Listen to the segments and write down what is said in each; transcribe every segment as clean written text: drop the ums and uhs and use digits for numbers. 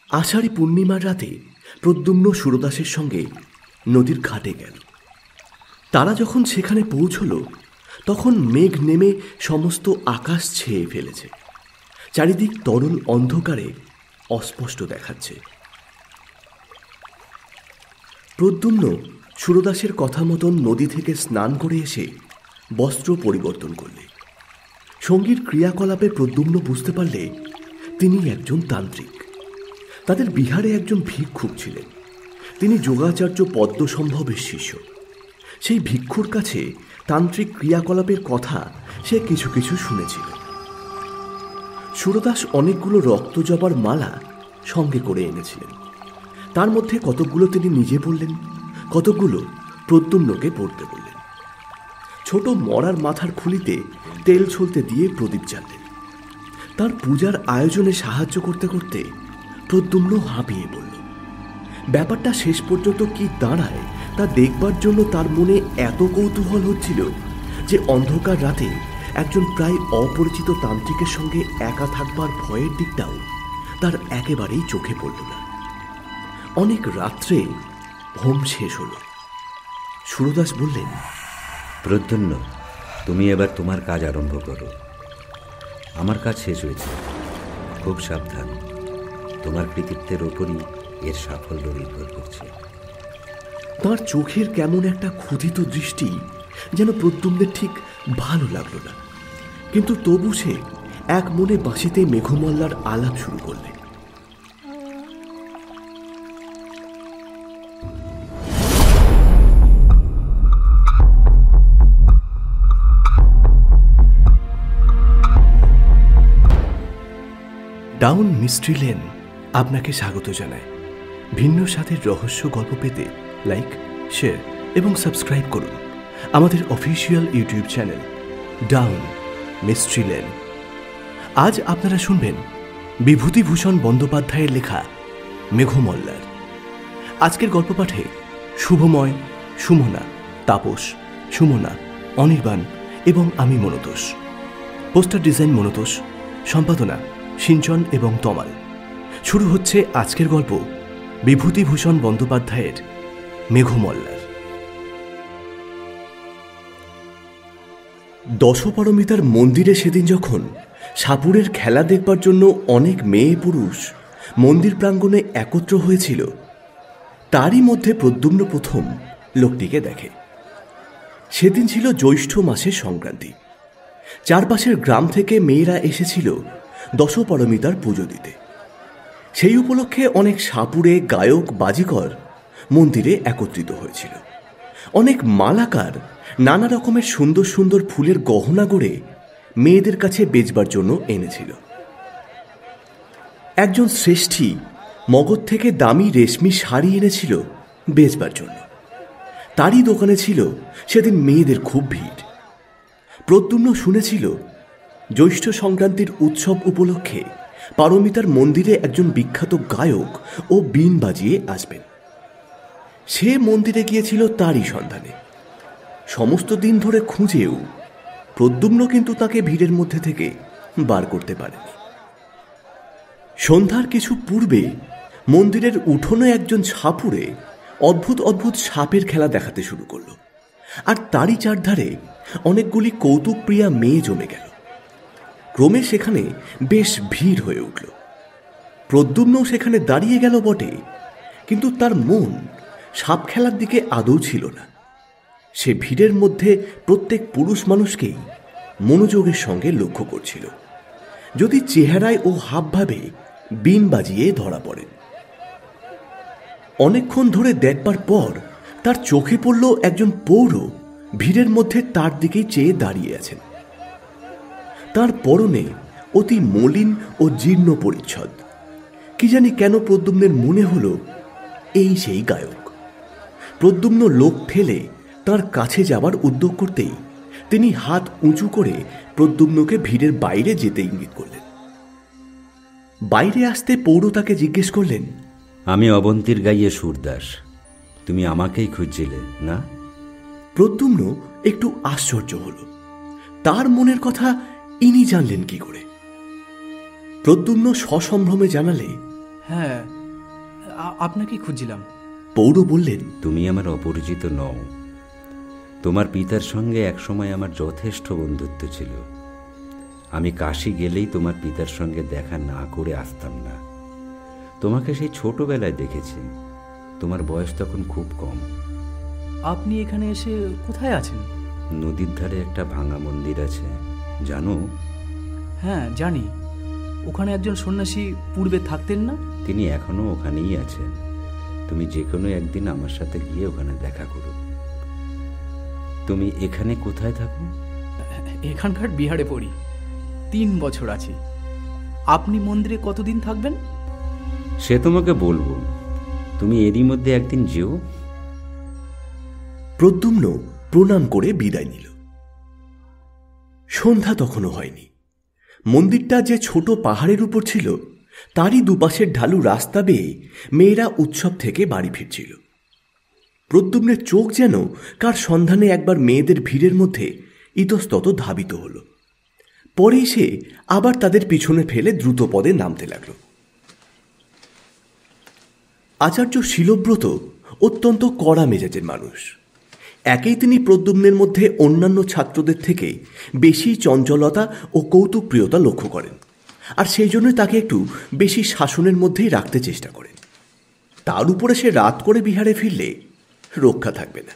আষাঢ়ী পূর্ণিমার রাতে প্রদ্যুম্ন সুরদাসের সঙ্গে নদীর ঘাটে গেল। তারা যখন সেখানে পৌঁছল তখন মেঘ নেমে সমস্ত আকাশ ছেয়ে ফেলেছে। চারিদিক তরল অন্ধকারে অস্পষ্ট দেখাচ্ছে। প্রদ্যুম্ন সুরদাসের কথা মতন নদী থেকে স্নান করে এসে বস্ত্র পরিবর্তন করলে। সঙ্গীর ক্রিয়াকলাপে প্রদ্যুম্ন বুঝতে পারলে তিনি একজন তান্ত্রিক। তাদের বিহারে একজন ভিক্ষুক ছিলেন। তিনি যোগাচার্য পদ্মসম্ভবের শিষ্য। সেই ভিক্ষুর কাছে তান্ত্রিক ক্রিয়াকলাপের কথা সে কিছু কিছু শুনেছিল। সুরদাস অনেকগুলো রক্তজবার মালা সঙ্গে করে এনেছিলেন। তার মধ্যে কতকগুলো তিনি নিজে পড়লেন, কতকগুলো প্রদ্যুম্নকে পড়তে বললেন। ছোট মরার মাথার খুলিতে তেল ছলতে দিয়ে প্রদীপ জ্বাললেন। তার পূজার আয়োজনে সাহায্য করতে করতে প্রদ্যুম্ন হাঁপিয়ে পড়ল। ব্যাপারটা শেষ পর্যন্ত কি দাঁড়ায় তা দেখবার জন্য তার মনে এত কৌতূহল হচ্ছিল যে অন্ধকার রাতে একজন প্রায় অপরিচিত তান্ত্রিকের সঙ্গে একা থাকবার ভয়ের দিকটাও তার একেবারেই চোখে পড়ল না। অনেক রাত্রে হোম শেষ হল। সুরদাস বললেন, প্রদ্যুম্ন, তুমি এবার তোমার কাজ আরম্ভ করো। আমার কাজ শেষ হয়েছে। খুব সাবধান, তোমার কৃতিত্বের ওপরই এর সাফল্য নির্ভর করছে। তাঁর চোখের কেমন একটা ক্ষুধিত দৃষ্টি যেন প্রদ্যুম্নের ঠিক ভালো লাগলো না, কিন্তু তবু সে এক মনে বাঁশিতে মেঘমল্লার আলাপ শুরু করলে। ডাউন মিস্ট্রি লেন আপনাকে স্বাগত জানায়। ভিন্ন স্বাদের রহস্য গল্প পেতে লাইক, শেয়ার এবং সাবস্ক্রাইব করুন আমাদের official YouTube channel down mystery lane. আজ আপনারা শুনবেন বিভূতিভূষণ বন্দ্যোপাধ্যায়ের লেখা মেঘমল্লার। আজকের গল্প পাঠে শুভময়, সুমনা, তাপস, সুমনা, অনির্বাণ এবং আমি মনতোষ। পোস্টার ডিজাইন মনতোষ, সম্পাদনা সিঞ্চন এবং তমাল। শুরু হচ্ছে আজকের গল্প বিভূতিভূষণ বন্দ্যোপাধ্যায়ের মেঘমল্লার। দশপরমিতার মন্দিরে সেদিন যখন সাপুড়ের খেলা দেখবার জন্য অনেক মেয়ে পুরুষ মন্দির প্রাঙ্গণে একত্র হয়েছিল, তারই মধ্যে প্রদ্যুম্ন প্রথম লোকটিকে দেখে। সেদিন ছিল জ্যৈষ্ঠ মাসের সংক্রান্তি। চারপাশের গ্রাম থেকে মেয়েরা এসেছিল দশপরমিতার পুজো দিতে। সেই উপলক্ষে অনেক সাপুড়ে, গায়ক, বাজিকর মন্দিরে একত্রিত হয়েছিল। অনেক মালাকার নানা রকমের সুন্দর সুন্দর ফুলের গহনা গড়ে মেয়েদের কাছে বেচবার জন্য এনেছিল। একজন শ্রেষ্ঠী মগধ থেকে দামি রেশমি শাড়ি এনেছিল বেচবার জন্য। তারই দোকানে ছিল সেদিন মেয়েদের খুব ভিড়। প্রদ্যুম্ন শুনেছিল জ্যৈষ্ঠ সংক্রান্তির উৎসব উপলক্ষে পারমিতার মন্দিরে একজন বিখ্যাত গায়ক ও বীণ বাজিয়ে আসবেন। সে মন্দিরে গিয়েছিল তারই সন্ধানে। সমস্ত দিন ধরে খুঁজেও প্রদ্যুম্ন কিন্তু তাকে ভিড়ের মধ্যে থেকে বার করতে পারেনি। সন্ধ্যার কিছু পূর্বে মন্দিরের উঠোনে একজন সাপুড়ে অদ্ভুত অদ্ভুত সাপের খেলা দেখাতে শুরু করল, আর তারই চারধারে অনেকগুলি কৌতুকপ্রিয়া মেয়ে জমে গেল। ক্রমে সেখানে বেশ ভিড় হয়ে উঠল। প্রদ্যুম্নও সেখানে দাঁড়িয়ে গেল বটে, কিন্তু তার মন সাপ খেলার দিকে আদৌ ছিল না। সে ভিড়ের মধ্যে প্রত্যেক পুরুষ মানুষকেই মনোযোগের সঙ্গে লক্ষ্য করছিল, যদি চেহারায় ও হাবভাবে বীণ বাজিয়ে ধরা পড়েন। অনেকক্ষণ ধরে দেখবার পর তার চোখে পড়ল একজন পৌর ভিড়ের মধ্যে তার দিকেই চেয়ে দাঁড়িয়ে আছেন। তার পরনে অতি মলিন ও জীর্ণ পরিচ্ছদ। কি জানি কেন প্রদ্যুম্নের মনে হল এই সেই গায়ক। প্রদ্যুম্ন লোক ঠেলে তার কাছে যাবার উদ্যোগ করতেই তিনি হাত উঁচু করে প্রদ্যুম্নকে ভিড়ের বাইরে যেতে ইঙ্গিত করলেন। বাইরে আসতে পৌর তাকে জিজ্ঞেস করলেন, আমি অবন্তীর গাইয়ে সুরদাস, তুমি আমাকেই খুঁজছিলে না? প্রদ্যুম্ন একটু আশ্চর্য হল, তার মনের কথা ইনি জানলেন কি করে। প্রদ্যুম্ন সসম্ভ্রমে জানালে, হ্যাঁ, আপনাকেই খুঁজছিলাম। পৌর বললেন, তুমি আমার অপরিচিত নও। তোমার পিতার সঙ্গে একসময় আমার যথেষ্ট বন্ধুত্ব ছিল। আমি কাশি গেলেই তোমার পিতার সঙ্গে দেখা না করে আসতাম না। তোমাকে সেই ছোটবেলায় দেখেছি। তোমার বয়স তখন খুব কম। আপনি এখানে এসে কোথায় আছেন? নদীর ধারে একটা ভাঙা মন্দির আছে, জানো? হ্যাঁ জানি। ওখানে একজন সন্ন্যাসী পূর্বে থাকতেন না? তিনি এখনো ওখানেই আছেন। তুমি যে কোনো একদিন আমার সাথে গিয়ে ওখানে দেখা করো। তুমি এখানে কোথায় থাকো? এখানকার বিহারে পড়ি। 3 বছর আছি। আপনি মন্দিরে কতদিন থাকবেন? সে তোমাকে বলবো। তুমি এরই মধ্যে একদিন যেও। প্রদ্যুম্ন প্রণাম করে বিদায় নিল। সন্ধ্যা তখনও হয়নি। মন্দিরটা যে ছোট পাহাড়ের উপর ছিল, তারই দুপাশের ঢালু রাস্তা বেয়ে মেয়েরা উৎসব থেকে বাড়ি ফিরছিল। প্রদ্যুম্নের চোখ যেন কার সন্ধানে একবার মেয়েদের ভিড়ের মধ্যে ইতস্তত ধাবিত হল। পরেই সে আবার তাদের পিছনে ফেলে দ্রুত পদে নামতে লাগল। আচার্য শীলব্রত অত্যন্ত কড়া মেজাজের মানুষ। একেই তিনি প্রদ্যুম্নের মধ্যে অন্যান্য ছাত্রদের থেকে বেশি চঞ্চলতা ও কৌতুকপ্রিয়তা লক্ষ্য করেন, আর সেই জন্যই তাকে একটু বেশি শাসনের মধ্যেই রাখতে চেষ্টা করেন। তার উপরে সে রাত করে বিহারে ফিরলে রক্ষা থাকবে না।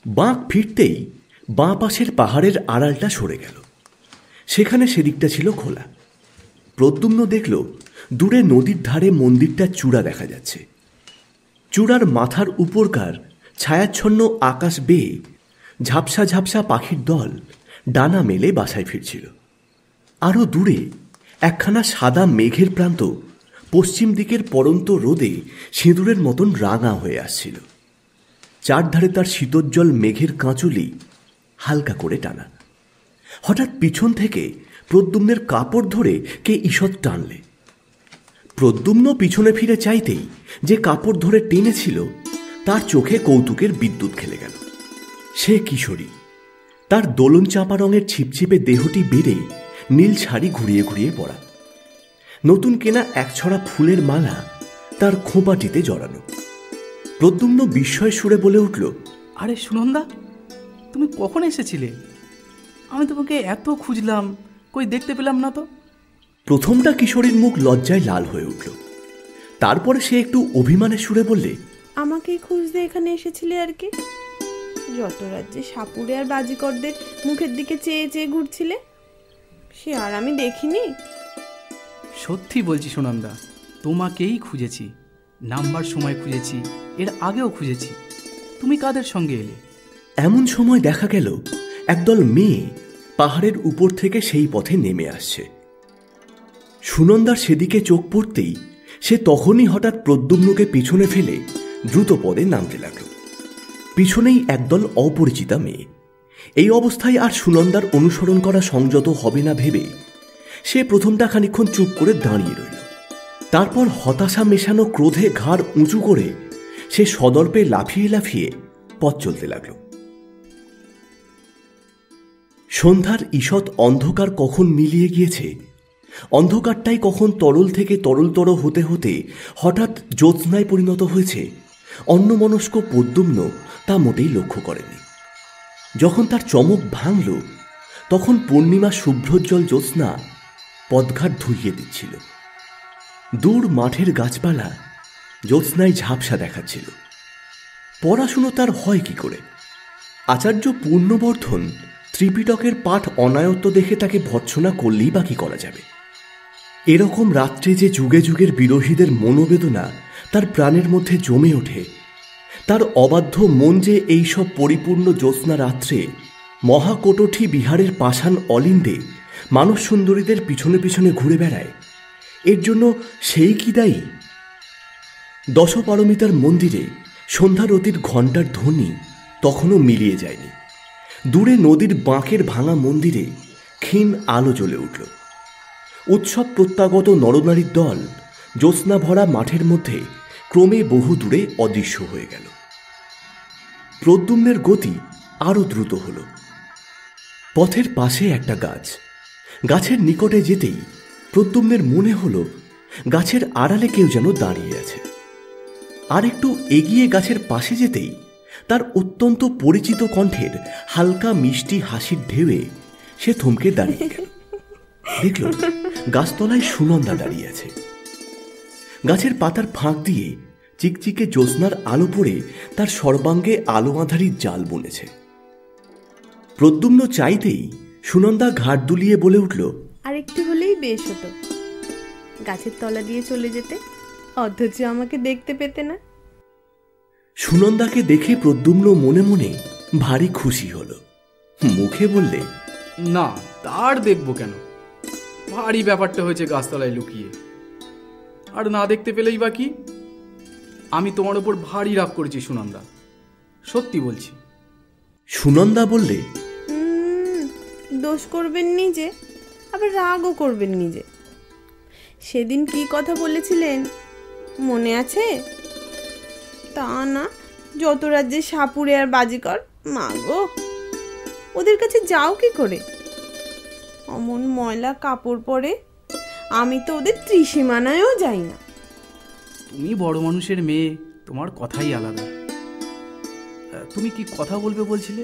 বাঁক ফিরতেই বাঁ পাশের পাহাড়ের আড়ালটা সরে গেল। সেখানে সেদিকটা ছিল খোলা। প্রদ্যুম্ন দেখল দূরে নদীর ধারে মন্দিরটার চূড়া দেখা যাচ্ছে। চূড়ার মাথার উপরকার ছায়াচ্ছন্ন আকাশ বেয়ে ঝাপসা ঝাপসা পাখির দল ডানা মেলে বাসায় ফিরছিল। আরও দূরে একখানা সাদা মেঘের প্রান্ত পশ্চিম দিকের পড়ন্ত রোদে সিঁদুরের মতন রাঙা হয়ে আসছিল। চারধারে তার শীতোজ্জ্বল মেঘের কাঁচুলি হালকা করে টানা। হঠাৎ পিছন থেকে প্রদ্যুম্নের কাপড় ধরে কে ঈষৎ টানলে। প্রদ্যুম্ন পিছনে ফিরে চাইতেই যে কাপড় ধরে টেনেছিল তার চোখে কৌতুকের বিদ্যুৎ খেলে গেল। সে কিশোরী। তার দোলন চাপা রঙের ছিপছিপে দেহটি বেড়ে নীল শাড়ি ঘুরিয়ে ঘুরিয়ে পরা। নতুন কেনা একছড়া ফুলের মালা তার খোঁপাটিতে জড়ানো। প্রদ্যুম্ন বিস্ময় সুরে বলে উঠল, আরে সুনন্দা, তুমি কখন এসেছিলে? আমি তোমাকে এত খুঁজলাম, কই দেখতে পেলাম না তো। প্রথমটা কিশোরীর মুখ লজ্জায় লাল হয়ে উঠল। তারপরে সে একটু অভিমানের সুরে বললে, আমাকেই খুঁজতে এখানে এসেছিলে আর কি? যত রাজ্যে সাপুরে আর বাজিকরদের মুখের দিকে চেয়ে চেয়ে ঘুরছিলে, সে আর আমি দেখিনি। সত্যি বলছি সুনন্দা, তোমাকেই খুঁজেছি। নাম্বার সময় খুঁজেছি, এর আগেও খুঁজেছি। তুমি কাদের সঙ্গে এলে? এমন সময় দেখা গেল একদল মেয়ে পাহাড়ের উপর থেকে সেই পথে নেমে আসছে। সুনন্দার সেদিকে চোখ পড়তেই সে তখনই হঠাৎ প্রদ্যুম্নকে পিছনে ফেলে দ্রুত পদে নামতে লাগল। পিছনেই একদল অপরিচিতা মেয়ে। এই অবস্থায় আর সুনন্দার অনুসরণ করা সংযত হবে না ভেবে সে প্রথমটা খানিকক্ষণ চুপ করে দাঁড়িয়ে রইল। তারপর হতাশা মেশানো ক্রোধে ঘাড় উঁচু করে সে সদর্পে লাফিয়ে লাফিয়ে পথ চলতে লাগল। সন্ধ্যার ঈষৎ অন্ধকার কখন মিলিয়ে গিয়েছে, অন্ধকারটাই কখন তরল থেকে তরলতর হতে হতে হঠাৎ জ্যোৎস্নায় পরিণত হয়েছে, অন্যমনস্ক প্রদ্যুম্ন তা মোটেই লক্ষ্য করেনি। যখন তার চমক ভাঙল, তখন পূর্ণিমা শুভ্রোজ্জ্বল জ্যোৎস্না পথঘাট ধুইয়ে দিচ্ছিল। দূর মাঠের গাছপালা জ্যোৎস্নায় ঝাপসা দেখাচ্ছিল। পড়াশুনো তার হয় কি করে? আচার্য পূর্ণবর্ধন ত্রিপিটকের পাঠ অনায়ত্ত দেখে তাকে ভর্ৎসনা করলেই বা কি করা যাবে? এরকম রাত্রে যে যুগে যুগের বিরোহীদের মনোবেদনা তার প্রাণের মধ্যে জমে ওঠে, তার অবাধ্য মন যে এইসব পরিপূর্ণ জ্যোৎস্না রাত্রে মহাকোটঠি বিহারের পাষাণ অলিন্দে মানস সুন্দরীদের পিছনে পিছনে ঘুরে বেড়ায়, এর জন্য সেই কি দায়ী? দশপারমিতার মন্দিরে সন্ধ্যারতির ঘণ্টার ধ্বনি তখনও মিলিয়ে যায়নি। দূরে নদীর বাঁকের ভাঙা মন্দিরে ক্ষীণ আলো জ্বলে উঠল। উৎসব প্রত্যাগত নরনারীর দল জ্যোৎস্না ভরা মাঠের মধ্যে ক্রমে বহু দূরে অদৃশ্য হয়ে গেল। প্রদ্যুম্নের গতি আরো দ্রুত হল। পথের পাশে একটা গাছ। গাছের নিকটে যেতেই প্রদ্যুম্নের মনে হলো গাছের আড়ালে কেউ যেন দাঁড়িয়ে আছে। আর একটু এগিয়ে গাছের পাশে যেতেই তার অত্যন্ত পরিচিত কণ্ঠের হালকা মিষ্টি হাসির ঢেউয়ে সে থমকে দাঁড়িয়ে গেল। দেখল গাছতলায় সুনন্দা দাঁড়িয়ে আছে। গাছের পাতার ফাঁক দিয়ে চিকচিকে জ্যোৎস্নার আলো পড়ে তার সর্বাঙ্গে আলো আঁধারির জাল বুনেছে। প্রদ্যুম্ন চাইতেই সুনন্দা ঘাড় দুলিয়ে বলে উঠল, আর একটু হলেই বেশ হতো, গাছের তলা দিয়ে চলে যেতে, অথচ আমাকে দেখতে পেতে না। সুনন্দাকে দেখে প্রদ্যুম্ন মনে মনে ভারী খুশি হলো। মুখে বললে, না, তার দেখবো কেন, ভারী ব্যাপারটা হয়েছে গাছতলায় লুকিয়ে। আর না দেখতে পেলেই বা কি? আমি তোমার ওপর ভারী রাগ করেছি সুনন্দা, সত্যি বলছি। সুনন্দা বললে, দোষ করবেন নিজে, আবার রাগও করবেন নিজে। সেদিন কি কথা বলেছিলেন মনে আছে? তা না, যত রাজ্যে সাপুড়ে আর বাজিকর, মা গো, ওদের কাছে যাও কি করে? অমন ময়লা কাপড় পরে আমি তো ওদের ত্রিসীমানায়ও যাই না। তুমি বড় মানুষের মেয়ে, তোমার কথাই আলাদা। তুমি কি কথা বলবে বলছিলে?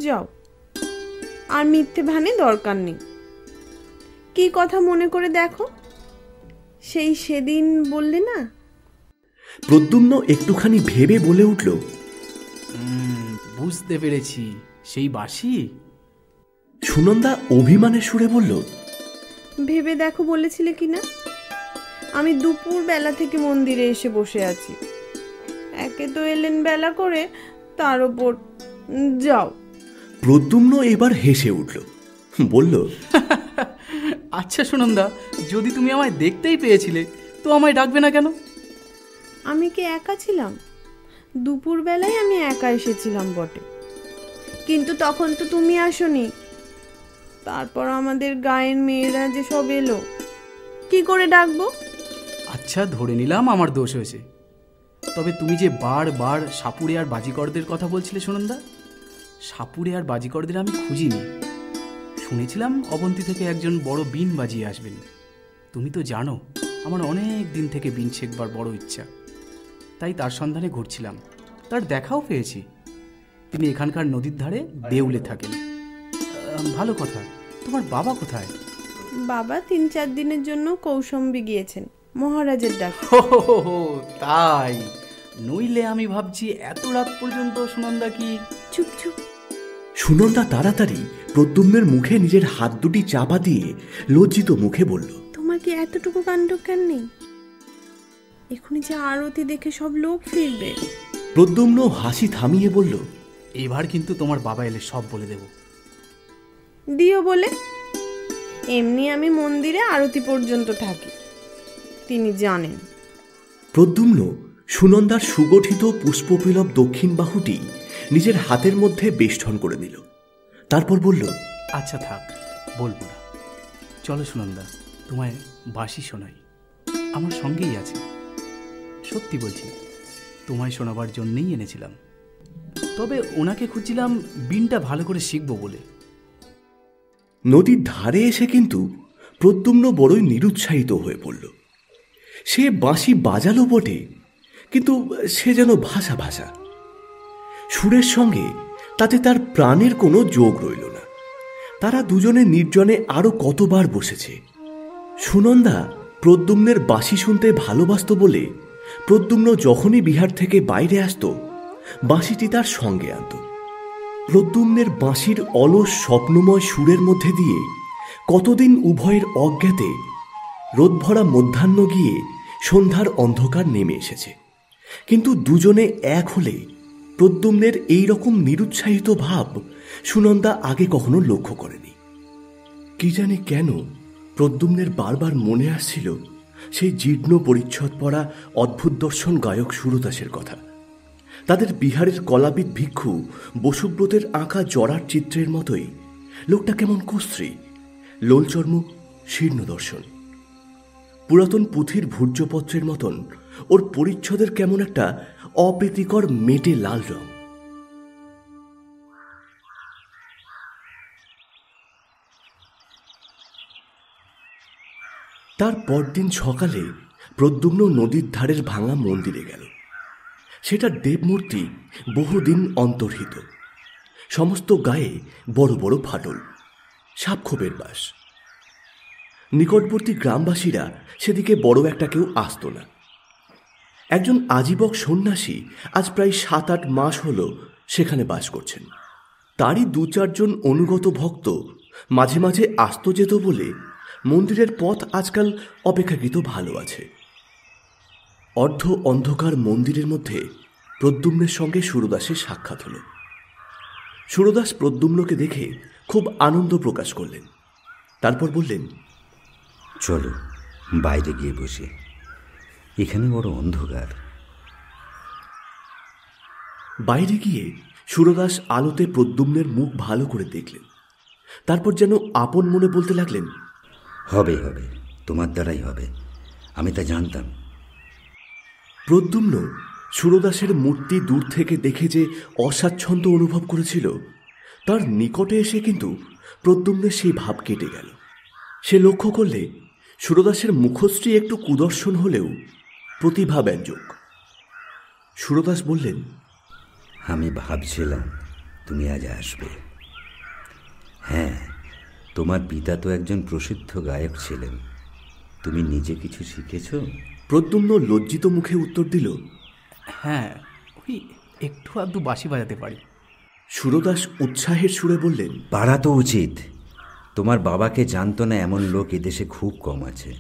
যাও, আর মিথ্যে ভানে দরকার নেই। কি কথা মনে করে দেখো, সেই সেদিন বললে না। প্রদ্যুম্ন একটুখানি ভেবে বলে উঠল, বুঝতে পেরেছি, সেই বাসি। সুনন্দা অভিমানের সুরে বলল, ভেবে দেখো বলেছিলে কিনা। আমি দুপুর বেলা থেকে মন্দিরে এসে বসে আছি, একে তো এলেন বেলা করে, তার ওপর যাও। প্রদ্যুম্ন এবার হেসে উঠল, বলল, আচ্ছা সুনন্দা, যদি তুমি আমায় দেখতেই পেয়েছিলে তো আমায় ডাকবে না কেন? আমি কি একা ছিলাম? দুপুর বেলায় আমি একা এসেছিলাম বটে, কিন্তু তখন তো তুমি আসোনি। তারপর আমাদের গায়ের মেয়েরা যে সব এলো, কি করে ডাকবো? আচ্ছা, ধরে নিলাম আমার দোষ হয়েছে। তবে তুমি যে বারবার সাপুড়ে আর বাজিকরদের কথা বলছিলে সুনন্দা, সাপুড়ে আর বাজিকরদের আমি খুঁজিনি। শুনেছিলাম অবন্তী থেকে একজন বড় বিন বাজিয়ে আসবেন। তুমি তো জানো আমার অনেক দিন থেকে বিন শেখবার বড় ইচ্ছা, তাই তার সন্ধানে ঘুরছিলাম। তার দেখাও পেয়েছি। তিনি এখানকার নদীর ধারে দেউলে থাকেন। ভালো কথা, তোমার বাবা কোথায়? বাবা 3-4 দিনের জন্য কৌশম্বী গিয়েছেন, মহারাজের ডাক। তাই? নইলে আমি ভাবছি এত রাত পর্যন্ত সুনন্দা কি। চুপ চুপ। সুনন্দা তাড়াতাড়ি প্রদ্যুম্নের মুখে নিজের হাত দুটি চাপা দিয়ে লজ্জিত মুখে বলল, তোমার কি এতটুকু কাণ্ডজ্ঞান নেই? এখনই যে আরতি দেখে সব লোক ফিরবে। প্রদ্যুম্ন হাসি থামিয়ে বলল, এবার কিন্তু তোমার বাবা এলে সব বলে দেব। দিও বলে, এমনি আমি মন্দিরে আরতি পর্যন্ত থাকি, তিনি জানেন। প্রদ্যুম্ন সুনন্দার সুগঠিত পুষ্পপিলব দক্ষিণ বাহুটি নিজের হাতের মধ্যে বেষ্টন করে নিল। তারপর বলল, আচ্ছা থাক, বলবো না। চলো সুনন্দা, তোমায় বাঁশি শোনাই, আমার সঙ্গেই আছে। সত্যি বলছি, তোমায় শোনাবার জন্যেই এনেছিলাম। তবে ওনাকে খুঁজছিলাম বিনটা ভালো করে শিখবো বলে। নদীর ধারে এসে কিন্তু প্রদ্যুম্ন বড়ই নিরুৎসাহিত হয়ে পড়ল। সে বাঁশি বাজালো বটে, কিন্তু সে যেন ভাষা ভাষা। সুরের সঙ্গে তাতে তার প্রাণের কোনো যোগ রইল না। তারা দুজনে নির্জনে আরো কতবার বসেছে। সুনন্দা প্রদ্যুম্নের বাঁশি শুনতে ভালোবাসত বলে প্রদ্যুম্ন যখনই বিহার থেকে বাইরে আসত, বাঁশিটি তার সঙ্গে আনত। প্রদ্যুম্নের বাঁশির অলস স্বপ্নময় সুরের মধ্যে দিয়ে কতদিন উভয়ের অজ্ঞাতে রোদভরা মধ্যাহ্ন গিয়ে সন্ধ্যার অন্ধকার নেমে এসেছে। কিন্তু দুজনে এক হলে প্রদ্যুম্নের এই রকম নিরুৎসাহিত ভাব সুনন্দা আগে কখনো লক্ষ্য করেনি। কি জানি কেন প্রদ্যুম্নের বারবার মনে আসছিল সেই জীর্ণ পরিচ্ছদ পরা অদ্ভুত দর্শন গায়ক সুরদাসের কথা। তাদের বিহারের কলাবিদ ভিক্ষু বসুব্রতের আঁকা জরার চিত্রের মতোই লোকটা কেমন কুশ্রী, লোলচর্ম, শীর্ণ দর্শন। পুরাতন পুঁথির ভূর্জপত্রের মতন ওর পরিচ্ছদের কেমন একটা অপ্রীতিকর মেটে লাল রং। তার পরদিন সকালে প্রদ্যুম্ন নদীর ধারের ভাঙা মন্দিরে গেল। সেটা দেবমূর্তি বহুদিন অন্তর্হিত, সমস্ত গায়ে বড় বড় ফাটল, সাপখোপের বাস। নিকটবর্তী গ্রামবাসীরা সেদিকে বড় একটা কেউ আসত না। একজন আজীবক সন্ন্যাসী আজ প্রায় 7-8 মাস হল সেখানে বাস করছেন। তারই 2-4 জন অনুগত ভক্ত মাঝে মাঝে আসত যেত বলে মন্দিরের পথ আজকাল অপেক্ষাকৃত ভালো আছে। অর্ধ অন্ধকার মন্দিরের মধ্যে প্রদ্যুম্নের সঙ্গে সুরদাসের সাক্ষাৎ হল। সুরদাস প্রদ্যুম্নকে দেখে খুব আনন্দ প্রকাশ করলেন। তারপর বললেন, চলো বাইরে গিয়ে বসে, এখানে বড় অন্ধকার। বাইরে গিয়ে সুরদাস আলোতে প্রদ্যুম্নের মুখ ভালো করে দেখলেন। তারপর যেন আপন মনে বলতে লাগলেন, হবে হবে, তোমার দ্বারাই হবে, আমি তা জানতাম। প্রদ্যুম্ন সুরদাসের মূর্তি দূর থেকে দেখে যে অস্বাচ্ছন্দ্য অনুভব করেছিল, তার নিকটে এসে কিন্তু প্রদ্যুম্নের সেই ভাব কেটে গেল। সে লক্ষ্য করলে সুরদাসের মুখশ্রী একটু কুদর্শন হলেও প্রতিভাব্যঞ্জক। সুরদাস বললেন, আমি ভাবছিলাম তুমি আজ আসবে। হ্যাঁ, তোমার পিতা তো একজন প্রসিদ্ধ গায়ক ছিলেন, তুমি নিজে কিছু শিখেছ? প্রদ্যুম্ন লজ্জিত মুখে উত্তর দিল, হ্যাঁ, ওই একটু আধটু বাঁশি বাজাতে পারি। সুরদাস উৎসাহের সুরে বললেন, পারা তো উচিত। তোমার বাবাকে জানতো না এমন লোক এদেশে খুব কম আছে।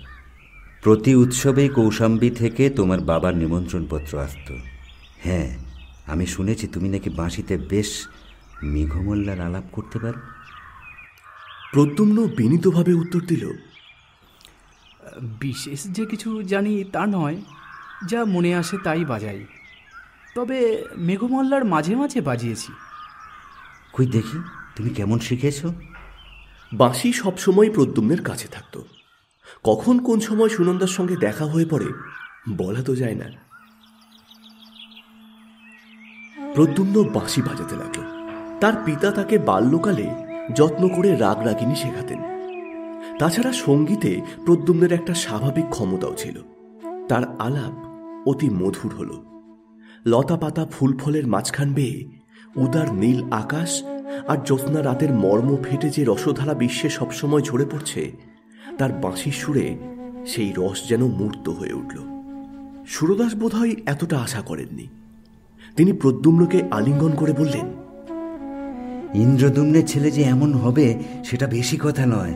প্রতি উৎসবেই কৌশাম্বী থেকে তোমার বাবার নিমন্ত্রণপত্র আসত। হ্যাঁ, আমি শুনেছি তুমি নাকি বাঁশিতে বেশ মেঘমল্লার আলাপ করতে পারো। প্রদ্যুম্ন বিনীতভাবে উত্তর দিল, বিশেষ যে কিছু জানি তা নয়, যা মনে আসে তাই বাজাই। তবে মেঘমল্লার মাঝে মাঝে বাজিয়েছি। কই দেখি তুমি কেমন শিখেছ? বাঁশি সবসময় প্রদ্যুম্নের কাছে থাকত। কখন কোন সময় সুনন্দার সঙ্গে দেখা হয়ে পড়ে বলা তো যায় না। প্রদ্যুম্ন বাঁশি বাজাতে লাগল। তার পিতা তাকে বাল্যকালে যত্ন করে রাগরাগিনী শেখাতেন। তাছাড়া সঙ্গীতে প্রদ্যুম্নের একটা স্বাভাবিক ক্ষমতাও ছিল। তার আলাপ অতি মধুর হল। লতা পাতা ফুল ফলের মাঝখান বেয়ে উদার নীল আকাশ আর জ্যোৎস্না রাতের মর্ম ফেটে যে রসধারা বিশ্বে সবসময় ঝরে পড়ছে, তার বাঁশির সুরে সেই রস যেন মূর্ত হয়ে উঠল। সুরদাস বোধহয় এতটা আশা করেননি। তিনি প্রদ্যুম্নকে আলিঙ্গন করে বললেন, ইন্দ্রদুম্নের ছেলে যে এমন হবে সেটা বেশি কথা নয়।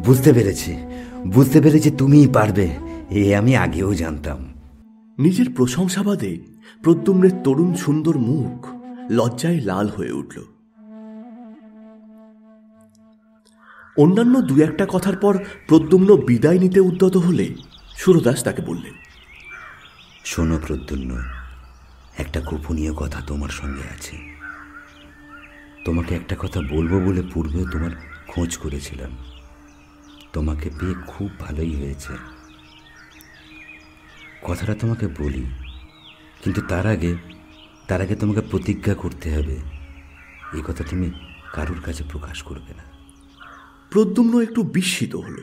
বুঝতে পেরেছি তুমিই পারবে, এ আমি আগেও জানতাম। নিজের প্রশংসাবাদে প্রদ্যুম্নের তরুণ সুন্দর মুখ লজ্জায় লাল হয়ে উঠল। অন্যান্য 2-1টা কথার পর প্রদ্যুম্ন বিদায় নিতে উদ্যত হলে সুরদাস তাকে বললেন, শোনো প্রদ্যুম্ন, একটা গোপনীয় কথা তোমার সঙ্গে আছে। তোমাকে একটা কথা বলবো বলে পূর্বেও তোমার খোঁজ করেছিলাম। তোমাকে পেয়ে খুব ভালোই হয়েছে। কথাটা তোমাকে বলি, কিন্তু তার আগে তোমাকে প্রতিজ্ঞা করতে হবে, এই কথা তুমি কারোর কাছে প্রকাশ করবে না। প্রদ্যুম্ন একটু বিস্মিত হল।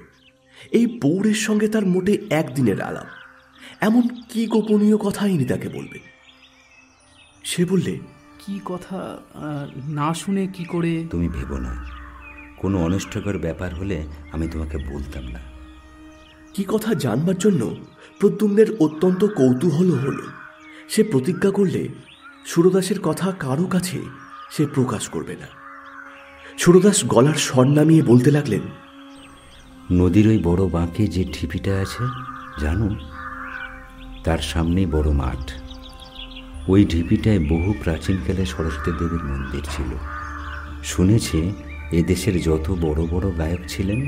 এই পৌরের সঙ্গে তার মোটে একদিনের আলাপ, এমন কি গোপনীয় কথা ইনি তাকে বলবে? সে বললে, কি কথা না শুনে কি করে? তুমি ভেবো না, কোনো অনিষ্টকর ব্যাপার হলে আমি তোমাকে বলতাম না। কি কথা জানবার জন্য প্রদ্যুম্নের অত্যন্ত কৌতূহল হল। সে প্রতিজ্ঞা করলে সুরদাসের কথা কারো কাছে সে প্রকাশ করবে না। সুরদাস গলার স্বর নামিয়ে বলতে লাগলেন, নদীর ওই বড় বাঁকে যে ঢিপিটা আছে জানো, তার সামনেই বড় মাঠ। ওই ঢিপিটায় বহু প্রাচীনকালে সরস্বতী দেবীর মন্দির ছিল। শুনেছি এদেশের যত বড় বড় গায়ক ছিলেন,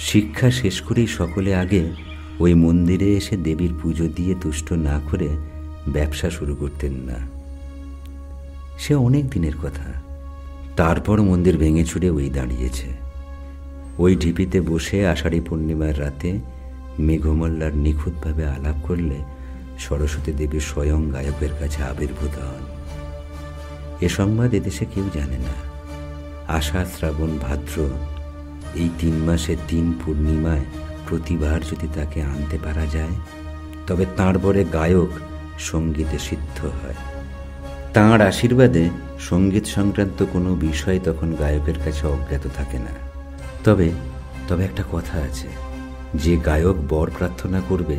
শিক্ষা শেষ করেই সকলে আগে ওই মন্দিরে এসে দেবীর পুজো দিয়ে তুষ্ট না করে ব্যবসা শুরু করতেন না। সে অনেক দিনের কথা। তারপর মন্দির ভেঙে চুরে ওই দাঁড়িয়েছে। ওই ঢিপিতে বসে আষাঢ়ী পূর্ণিমার রাতে মেঘমল্লার নিখুঁতভাবে আলাপ করলে সরস্বতী দেবী স্বয়ং গায়কের কাছে আবির্ভূত হন। এ সংবাদ এদেশে কেউ জানে না। আষাঢ়, শ্রাবণ, ভাদ্র এই 3 মাসে 3 পূর্ণিমায় প্রতিবার যদি তাকে আনতে পারা যায়, তবে তাঁর বরে গায়ক সঙ্গীতে সিদ্ধ হয়। তাঁর আশীর্বাদে সঙ্গীত সংক্রান্ত কোনো বিষয় তখন গায়কের কাছে অজ্ঞাত থাকে না। তবে তবে একটা কথা আছে, যে গায়ক বর প্রার্থনা করবে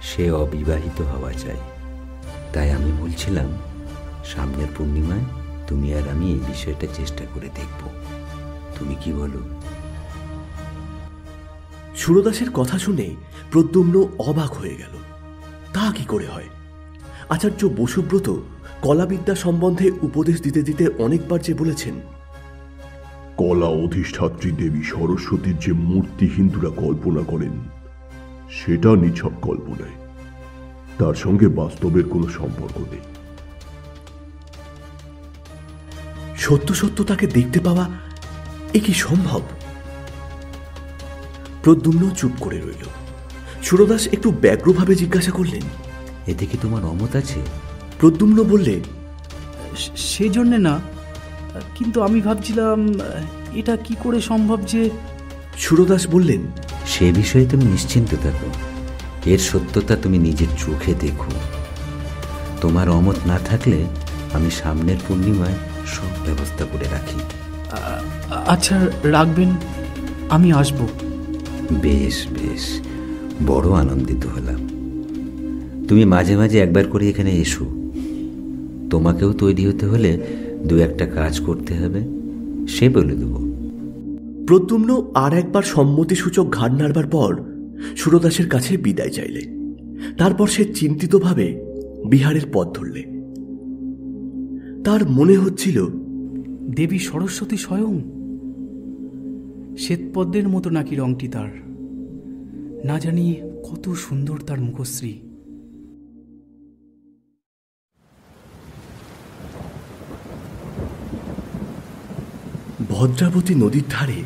সে অবিবাহিত হওয়া চাই। তাই আমি বলছিলাম, সামনের পূর্ণিমায় তুমি আর আমি এই বিষয়টা চেষ্টা করে দেখব। তুমি কি বলো? সুরদাসের কথা শুনে প্রদ্যুম্ন অবাক হয়ে গেল। তা কি করে হয়? আচার্য বসুব্রত কলাবিদ্যা সম্বন্ধে উপদেশ দিতে দিতে অনেকবার যে বলেছেন, কলা অধিষ্ঠাত্রী দেবী সরস্বতীর যে মূর্তি হিন্দুরা কল্পনা করেন, সেটা নিছক কল্পনায়, তার সঙ্গে বাস্তবের কোনো সম্পর্ক নেই। সত্য সত্য তাকে দেখতে পাওয়া এ কি সম্ভব? প্রদ্যুম্ন চুপ করে রইল। সুরদাস একটু ব্যগ্রভাবে জিজ্ঞাসা করলেন, এতে কি তোমার অমত আছে? প্রদ্যুম্ন বললে, সেজন্যে না, কিন্তু আমি ভাবছিলাম এটা কি করে সম্ভব যে। সুরদাস বললেন, সে বিষয়ে তুমি নিশ্চিন্ত থাকো, এর সত্যতা তুমি নিজের চোখে দেখো। তোমার অমত না থাকলে আমি সামনের পূর্ণিমায় সব ব্যবস্থা করে রাখি। আচ্ছা, রাখবেন, আমি আসব। বেশ বেশ, বড় আনন্দিত হলাম। তুমি মাঝে মাঝে একবার করে এখানে এসো। তোমাকেও তৈরি হতে হলে দু একটা কাজ করতে হবে, সে বলে দেব। প্রদ্যুম্ন আর একবার সম্মতিসূচক ঘাড় নাড়বার পর সুরদাসের কাছে বিদায় চাইলে। তারপর সে চিন্তিতভাবে বিহারের পথ ধরলে। তার মনে হচ্ছিল, দেবী সরস্বতী স্বয়ং, শ্বেতপদ্মের মতো নাকি রংটি তার, না জানি কত সুন্দর তার মুখশ্রী। ভদ্রাবতী নদীর ধারে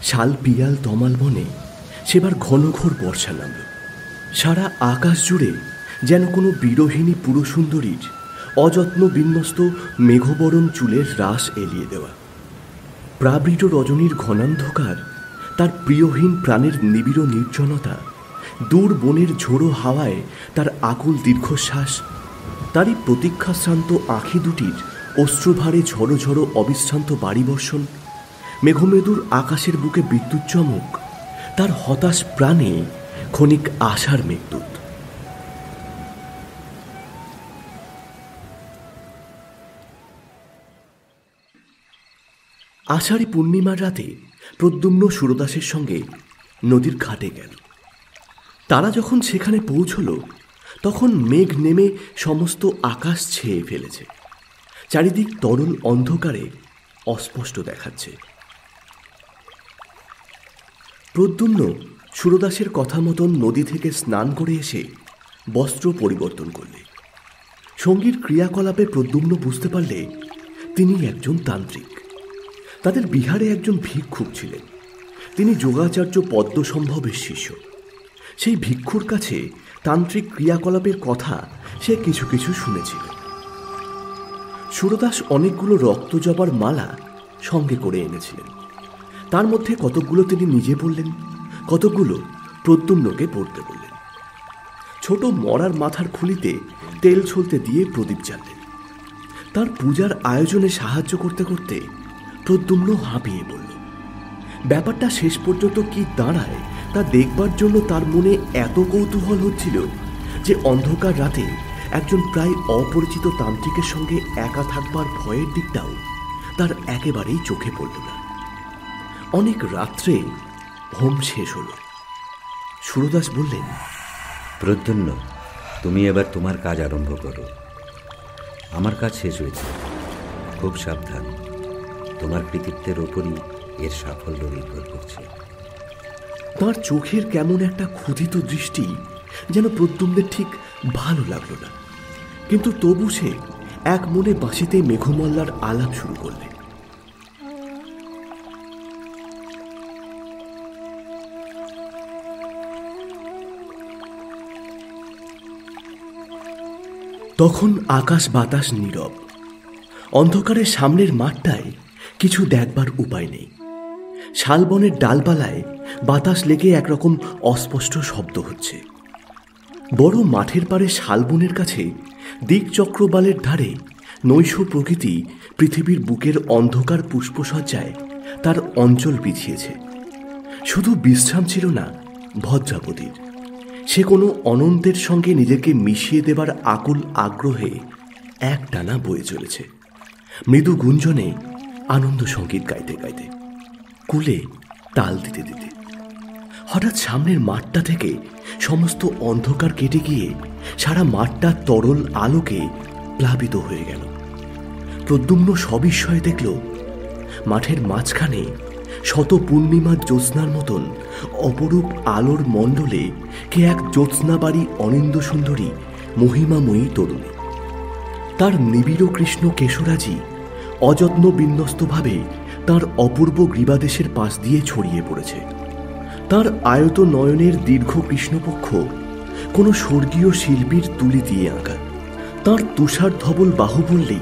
শাল পিয়াল তমাল বনে সেবার ঘনঘোর বর্ষা নামল। সারা আকাশ জুড়ে যেন কোনো বিরোহিণী পুরসুন্দরীর অযত্ন বিন্যস্ত মেঘবরণ চুলের রাস এলিয়ে দেওয়া। প্রাবৃত রজনীর ঘনান্ধকার, তার প্রিয়হীন প্রাণের নিবিড় নির্জনতা, দূর বনের ঝোড়ো হাওয়ায় তার আকুল দীর্ঘশ্বাস, তারই প্রতীক্ষাশ্রান্ত আঁখি দুটির অশ্রুভারে ঝড়ো ঝড়ো অবিশ্রান্ত বাড়িবর্ষণ, মেঘমেদুর আকাশের বুকে বিদ্যুৎ চমক, তার হতাশ প্রাণে ক্ষণিক আশার মেঘদূত। আষাঢ়ী পূর্ণিমার রাতে প্রদ্যুম্ন সুরদাসের সঙ্গে নদীর ঘাটে গেল। তারা যখন সেখানে পৌঁছল, তখন মেঘ নেমে সমস্ত আকাশ ছেয়ে ফেলেছে। চারিদিক তরল অন্ধকারে অস্পষ্ট দেখাচ্ছে। প্রদ্যুম্ন সুরদাসের কথা মতন নদী থেকে স্নান করে এসে বস্ত্র পরিবর্তন করলে। সঙ্গীর ক্রিয়াকলাপে প্রদ্যুম্ন বুঝতে পারলে তিনি একজন তান্ত্রিক। তাদের বিহারে একজন ভিক্ষুক ছিলেন। তিনি যোগাচার্য পদ্মসম্ভবের শিষ্য। সেই ভিক্ষুর কাছে তান্ত্রিক ক্রিয়াকলাপের কথা সে কিছু কিছু শুনেছিল। সুরদাস অনেকগুলো রক্তজবার মালা সঙ্গে করে এনেছিলেন। তার মধ্যে কতকগুলো তিনি নিজে পড়লেন, কতকগুলো প্রদ্যুম্নকে পড়তে বললেন। ছোট মরার মাথার খুলিতে তেল ছলতে দিয়ে প্রদীপ জ্বাললেন। তার পূজার আয়োজনে সাহায্য করতে করতে প্রদ্যুম্ন হাঁপিয়ে পড়ল। ব্যাপারটা শেষ পর্যন্ত কি দাঁড়ায় তা দেখবার জন্য তার মনে এত কৌতূহল হচ্ছিল যে অন্ধকার রাতে একজন প্রায় অপরিচিত তান্ত্রিকের সঙ্গে একা থাকবার ভয়ের দিকটাও তার একেবারেই চোখে পড়ল না। অনেক রাত্রে হোম শেষ হল। সুরদাস বললেন, প্রদ্যুম্ন, তুমি এবার তোমার কাজ আরম্ভ করো। আমার কাজ শেষ হয়েছে। খুব সাবধান, তোমার কৃতিত্বের ওপরই এর সাফল্য নির্ভর করছে। তার চোখের কেমন একটা ক্ষুধিত দৃষ্টি যেন প্রদ্যুম্নের ঠিক ভালো লাগলো না, কিন্তু তবু সে এক মনে বাঁশিতে মেঘমল্লার আলাপ শুরু করলে। তখন আকাশ বাতাস নীরব। অন্ধকারের সামনের মাঠটায় কিছু দেখবার উপায় নেই। শালবনের ডালপালায় বাতাস লেগে একরকম অস্পষ্ট শব্দ হচ্ছে। বড় মাঠের পাড়ে শালবনের কাছে দিকচক্রবালের ধারে নৈশ প্রকৃতি পৃথিবীর বুকের অন্ধকার পুষ্পসজ্জায় তার অঞ্চল বিছিয়েছে। শুধু বিশ্রাম ছিল না ভদ্রাবতীর, সে কোনো অনন্তের সঙ্গে নিজেকে মিশিয়ে দেবার আকুল আগ্রহে একটানা বয়ে চলেছে, মৃদু গুঞ্জনে আনন্দ সঙ্গীত গাইতে গাইতে, কুলে তাল দিতে দিতে। হঠাৎ সামনের মাঠটা থেকে সমস্ত অন্ধকার কেটে গিয়ে সারা মাঠটা তরল আলোকে প্লাবিত হয়ে গেল। প্রদ্যুম্ন সবিস্ময়ে দেখল মাঠের মাঝখানে শত পূর্ণিমার জ্যোৎস্নার মতন অপরূপ আলোর মণ্ডলে কে এক জ্যোৎস্নাবাড়ি অনিন্দ সুন্দরী মহিমাময়ী তরুণী। তার নিবিড় কৃষ্ণ কেশরাজি অযত্ন বিন্যস্তভাবে তার অপূর্ব গ্রীবাদেশের পাশ দিয়ে ছড়িয়ে পড়েছে। তার আয়ত নয়নের দীর্ঘ কৃষ্ণপক্ষ কোনো স্বর্গীয় শিল্পীর তুলি দিয়ে আঁকা। তার তুষার ধবল বাহুবল্লী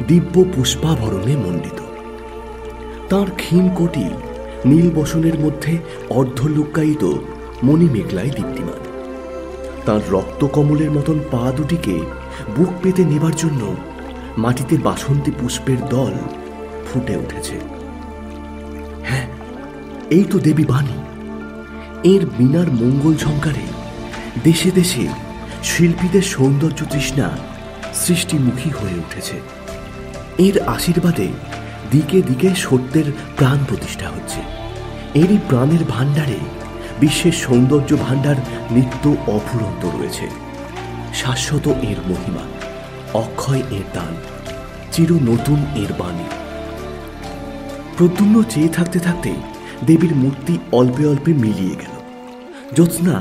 দিব্য পুষ্পাভরণে মণ্ডিত। তার ক্ষীণ কোটি নীল বসনের মধ্যে অর্ধলুক্কায়িত মণিমেঘলায় দীপ্তিমান। তার রক্তকমলের মতন পা দুটিকে বুক পেতে নেবার জন্য মাটিতে বাসন্তী পুষ্পের দল ফুটে উঠেছে। হ্যাঁ, এই তো দেবী বাণী। এর বীণার মঙ্গল ঝঙ্কারে দেশে দেশে শিল্পীদের সৌন্দর্য তৃষ্ণা সৃষ্টিমুখী হয়ে উঠেছে। এর আশীর্বাদে দিকে দিকে সত্যের প্রাণ প্রতিষ্ঠা হচ্ছে। এরই প্রাণের ভাণ্ডারে বিশ্বের সৌন্দর্য ভাণ্ডার নিত্য অফুরন্ত রয়েছে। শাশ্বত এর মহিমা, অক্ষয় এর দান, চির নতুন এর বাণী। প্রদ্যুম্ন চেয়ে থাকতে থাকতে দেবীর মূর্তি অল্পে অল্পে মিলিয়ে গেল। জ্যোৎস্না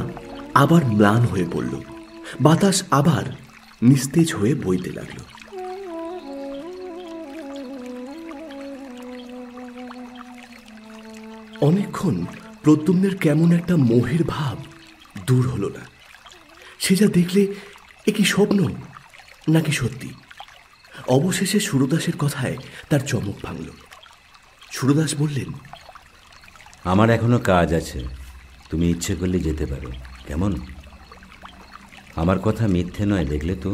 আবার ম্লান হয়ে পড়ল, বাতাস আবার নিস্তেজ হয়ে বইতে লাগল। অনেকক্ষণ প্রদ্যুম্নের কেমন একটা মোহের ভাব দূর হলো না। সে যা দেখলে এ কি স্বপ্ন নাকি সত্যি? অবশেষে সুরদাসের কথায় তার চমক ভাঙল। সুরদাস বললেন, আমার এখনো কাজ আছে, তুমি ইচ্ছে করলে যেতে পারো, কেমন? আমার কথা মিথ্যে নয়, দেখলে তো।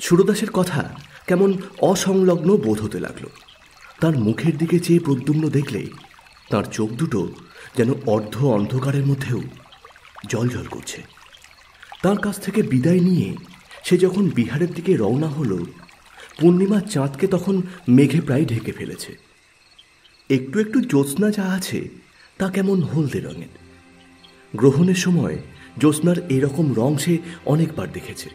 সুরদাসের কথা কেমন অসংলগ্ন বোধ হতে লাগলো। তার মুখের দিকে চেয়ে প্রদ্যুম্ন দেখলে তার চোখ দুটো যেন অর্ধ অন্ধকারের মধ্যেও জ্বলজ্বল করছে। তার কাছ থেকে বিদায় নিয়ে সে যখন বিহারের দিকে রওনা হলো, পূর্ণিমার চাঁদকে তখন মেঘে প্রায় ঢেকে ফেলেছে। একটু একটু জ্যোৎস্না যা আছে তা কেমন হলদে রঙের। গ্রহণের সময় জ্যোৎস্নার এরকম রং সে অনেকবার দেখেছে।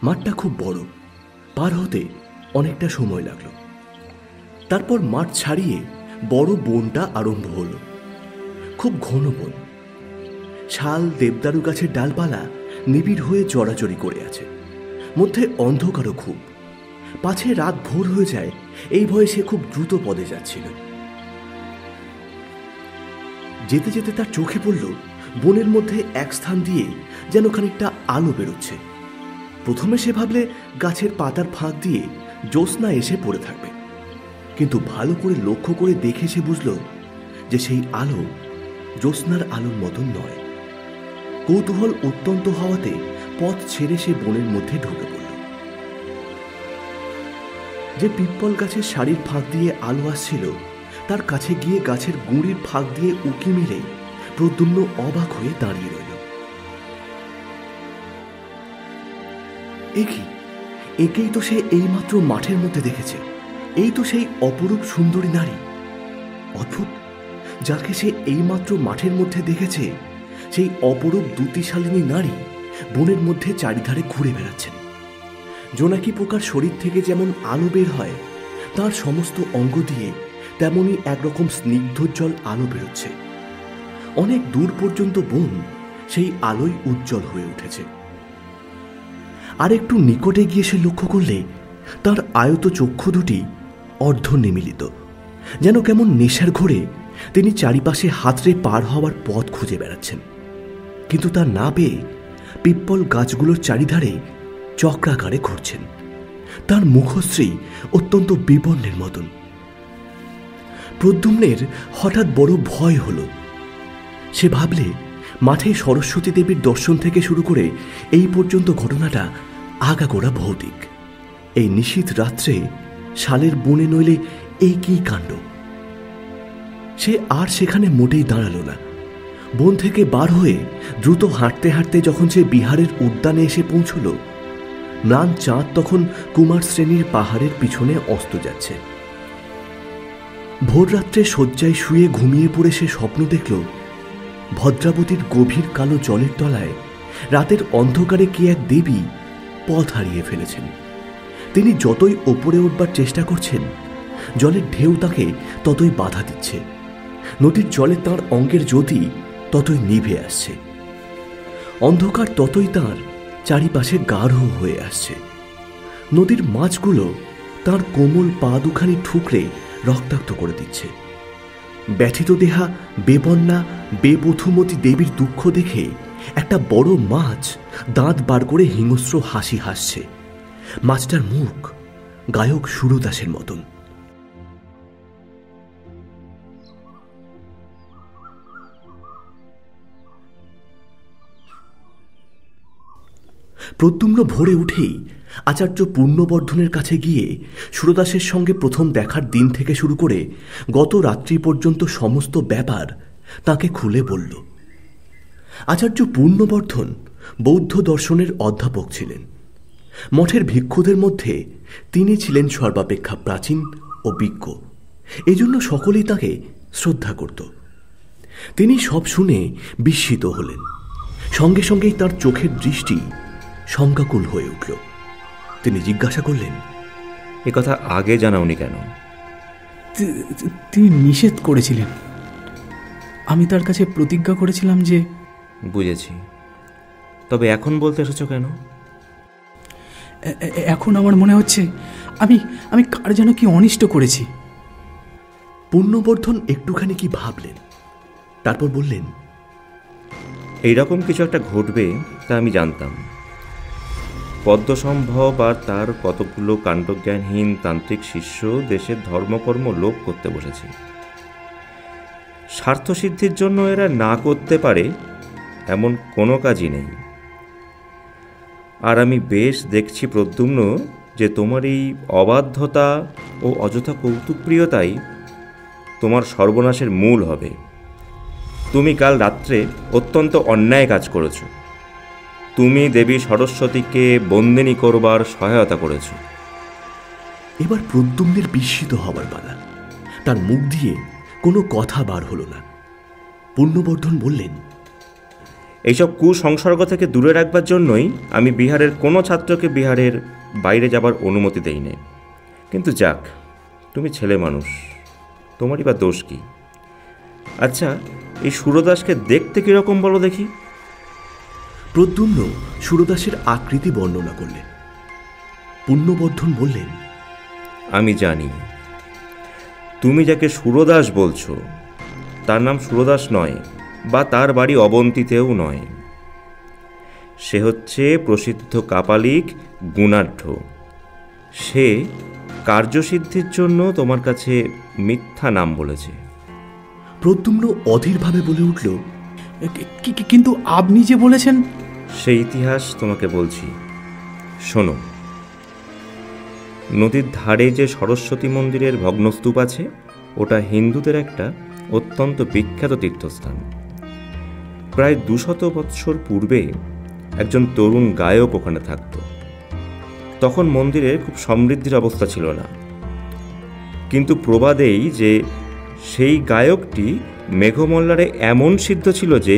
মাঠটা খুব বড়, পার হতে অনেকটা সময় লাগলো। তারপর মাঠ ছাড়িয়ে বড় বনটা আরম্ভ হলো। খুব ঘন বন, শাল দেবদারু গাছের ডালপালা নিবিড় হয়ে চড়াচড়ি করে আছে। মধ্যে অন্ধকারও খুব, পাছে রাত ভোর হয়ে যায় এই ভয়ে সে খুব দ্রুত পদে যাচ্ছিল। যেতে যেতে তার চোখে পড়ল বনের মধ্যে এক স্থান দিয়ে যেন খানিকটা আলো বেরোচ্ছে। প্রথমে সে ভাবলে গাছের পাতার ফাঁক দিয়ে জ্যোৎস্না এসে পড়ে থাকবে, কিন্তু ভালো করে লক্ষ্য করে দেখে সে বুঝল যে সেই আলো জ্যোৎস্নার আলোর মতন নয়। কৌতূহল অত্যন্ত হওয়াতে পথ ছেড়ে সে বনের মধ্যে ঢুকে পড়ল। যে পিপ্পল গাছের সারির ফাঁক দিয়ে আলো আসছিল তার কাছে গিয়ে গাছের গুঁড়ির ফাঁক দিয়ে উঁকি মেরে প্রদ্যুম্ন অবাক হয়ে দাঁড়িয়ে রইল। একেই তো সে এইমাত্র মাঠের মধ্যে দেখেছে। এই তো সেই অপরূপ সুন্দরী নারী। অদ্ভুত, যাকে সে এইমাত্র মাঠের মধ্যে দেখেছে সেই অপরূপ দ্যুতিশালিনী নারী বনের মধ্যে চারিধারে ঘুরে বেড়াচ্ছেন। জোনাকি পোকার শরীর থেকে যেমন আলো বের হয়, তার সমস্ত অঙ্গ দিয়ে তেমনি একরকম স্নিগ্ধোজ্জ্বল আলো বেরোচ্ছে। অনেক দূর পর্যন্ত বন সেই আলোয় উজ্জ্বল হয়ে উঠেছে। আর একটু নিকটে গিয়ে সে লক্ষ্য করলে তার আয়ত চক্ষু দুটি অর্ধ নিমিলিত, যেন কেমন নেশার ঘোরে তিনি চারিপাশে হাতড়ে পার হওয়ার পথ খুঁজে বেড়াচ্ছেন, কিন্তু তা না পেয়ে পিপ্পল গাছগুলোর চারিধারে চক্রাকারে ঘুরছেন। তার মুখশ্রী অত্যন্ত বিবর্ণের মতন। প্রদ্যুম্নের হঠাৎ বড় ভয় হল। সে ভাবলে মাঠে সরস্বতী দেবীর দর্শন থেকে শুরু করে এই পর্যন্ত ঘটনাটা আগাগোড়া ভৌতিক। এই নিশীথ রাত্রে শালের বনে নইলে এই কি কাণ্ড! সে আর সেখানে মোটেই দাঁড়ালো না। বন থেকে বার হয়ে দ্রুত হাঁটতে হাঁটতে যখন সে বিহারের উদ্যানে এসে পৌঁছল, ম্লান চাঁদ তখন কুমার শ্রেণীর পাহাড়ের পিছনে অস্ত যাচ্ছে। ভোররাত্রে শয্যায় শুয়ে ঘুমিয়ে পড়ে সে স্বপ্ন দেখল ভদ্রাবতীর গভীর কালো জলের তলায় রাতের অন্ধকারে কি এক দেবী পথ হারিয়ে ফেলেছেন। তিনি যতই ওপরে উঠবার চেষ্টা করছেন, জলের ঢেউ তাকে ততই বাধা দিচ্ছে। নদীর জলে তাঁর অঙ্গের জ্যোতি ততই নিভে আসছে। অন্ধকার ততই তাঁর চারিপাশে গাঢ় হয়ে আসছে। নদীর মাছগুলো তাঁর কোমল পা দুখানি ঠুকরে রক্তাক্ত করে দিচ্ছে। ব্যথিত দেহা বেবন্যা বেবধূমতী দেবীর দুঃখ দেখে একটা বড় মাছ দাঁত বার করে হিংস্র হাসি হাসছে। মাছটার মুখ গায়ক সুরদাসের মতন। প্রদ্যুম্ন ভোরে উঠেই আচার্য পূর্ণবর্ধনের কাছে গিয়ে সুরদাসের সঙ্গে প্রথম দেখার দিন থেকে শুরু করে গত রাত্রি পর্যন্ত সমস্ত ব্যাপার তাকে খুলে বলল। আচার্য পূর্ণবর্ধন বৌদ্ধ দর্শনের অধ্যাপক ছিলেন। মঠের ভিক্ষুদের মধ্যে তিনি ছিলেন সর্বাপেক্ষা প্রাচীন ও বিজ্ঞ। এজন্য সকলেই তাকে শ্রদ্ধা করত। তিনি সব শুনে বিস্মিত হলেন। সঙ্গে সঙ্গেই তার চোখের দৃষ্টি শঙ্কাকুল হয়ে উঠল। তিনি জিজ্ঞাসা করলেন, এ কথা আগে জানাওনি কেন? তিনি নিষেধ করেছিলেন। আমি তার কাছে প্রতিজ্ঞা করেছিলাম যে... বুঝেছি, তবে এখন বলতে এসেছ কেন? এখন আমার মনে হচ্ছে আমি কার যেন কি অনিষ্ট করেছি। পূর্ণবর্ধন একটুখানি কি ভাবলেন, তারপর বললেন, এইরকম কিছু একটা ঘটবে তা আমি জানতাম। পদ্মসম্ভব আর তার কতগুলো কাণ্ডজ্ঞানহীন তান্ত্রিক শিষ্য দেশের ধর্মকর্ম লোপ করতে বসেছে। স্বার্থসিদ্ধির জন্য এরা না করতে পারে এমন কোনো কাজই নেই। আর আমি বেশ দেখছি প্রদ্যুম্ন যে তোমার এই অবাধ্যতা ও অযথা কৌতুকপ্রিয়তাই তোমার সর্বনাশের মূল হবে। তুমি কাল রাত্রে অত্যন্ত অন্যায় কাজ করেছ। তুমি দেবী সরস্বতীকে বন্দিনী করবার সহায়তা করেছ। এবার প্রদ্যুম্নের বিস্মিত হবার পালা। তার মুখ দিয়ে কোনো কথা বার হলো না। পূর্ণবর্ধন বললেন, এইসব কুসংসর্গ থেকে দূরে রাখবার জন্যই আমি বিহারের কোনো ছাত্রকে বিহারের বাইরে যাবার অনুমতি দেই না। কিন্তু যাক, তুমি ছেলে মানুষ, তোমারই বা দোষ কি? আচ্ছা, এই সুরদাসকে দেখতে কীরকম বলো দেখি? প্রদ্যুম্ন সুরদাসের আকৃতি বর্ণনা করলেন। পূর্ণবর্ধন বললেন, আমি জানি তুমি যাকে সুরদাস বলছো তার নাম সুরদাস নয়, বা তার বাড়ি অবন্তীতেও নয়। সে হচ্ছে প্রসিদ্ধ কাপালিক গুণাঢ্য। সে কার্যসিদ্ধির জন্য তোমার কাছে মিথ্যা নাম বলেছে। প্রদ্যুম্ন অধীরভাবে বলে উঠল, কিন্তু আপনি যে বলেছেন... সেই ইতিহাস তোমাকে বলছি, শোনো। নদীর ধারে যে সরস্বতী মন্দিরের ভগ্নস্তূপ আছে, ওটা হিন্দুদের একটা অত্যন্ত বিখ্যাত তীর্থস্থান। প্রায় 200 বৎসর পূর্বে একজন তরুণ গায়ক ওখানে থাকত। তখন মন্দিরে খুব সমৃদ্ধির অবস্থা ছিল না, কিন্তু প্রবাদ এই যে সেই গায়কটি মেঘমল্লারে এমন সিদ্ধ ছিল যে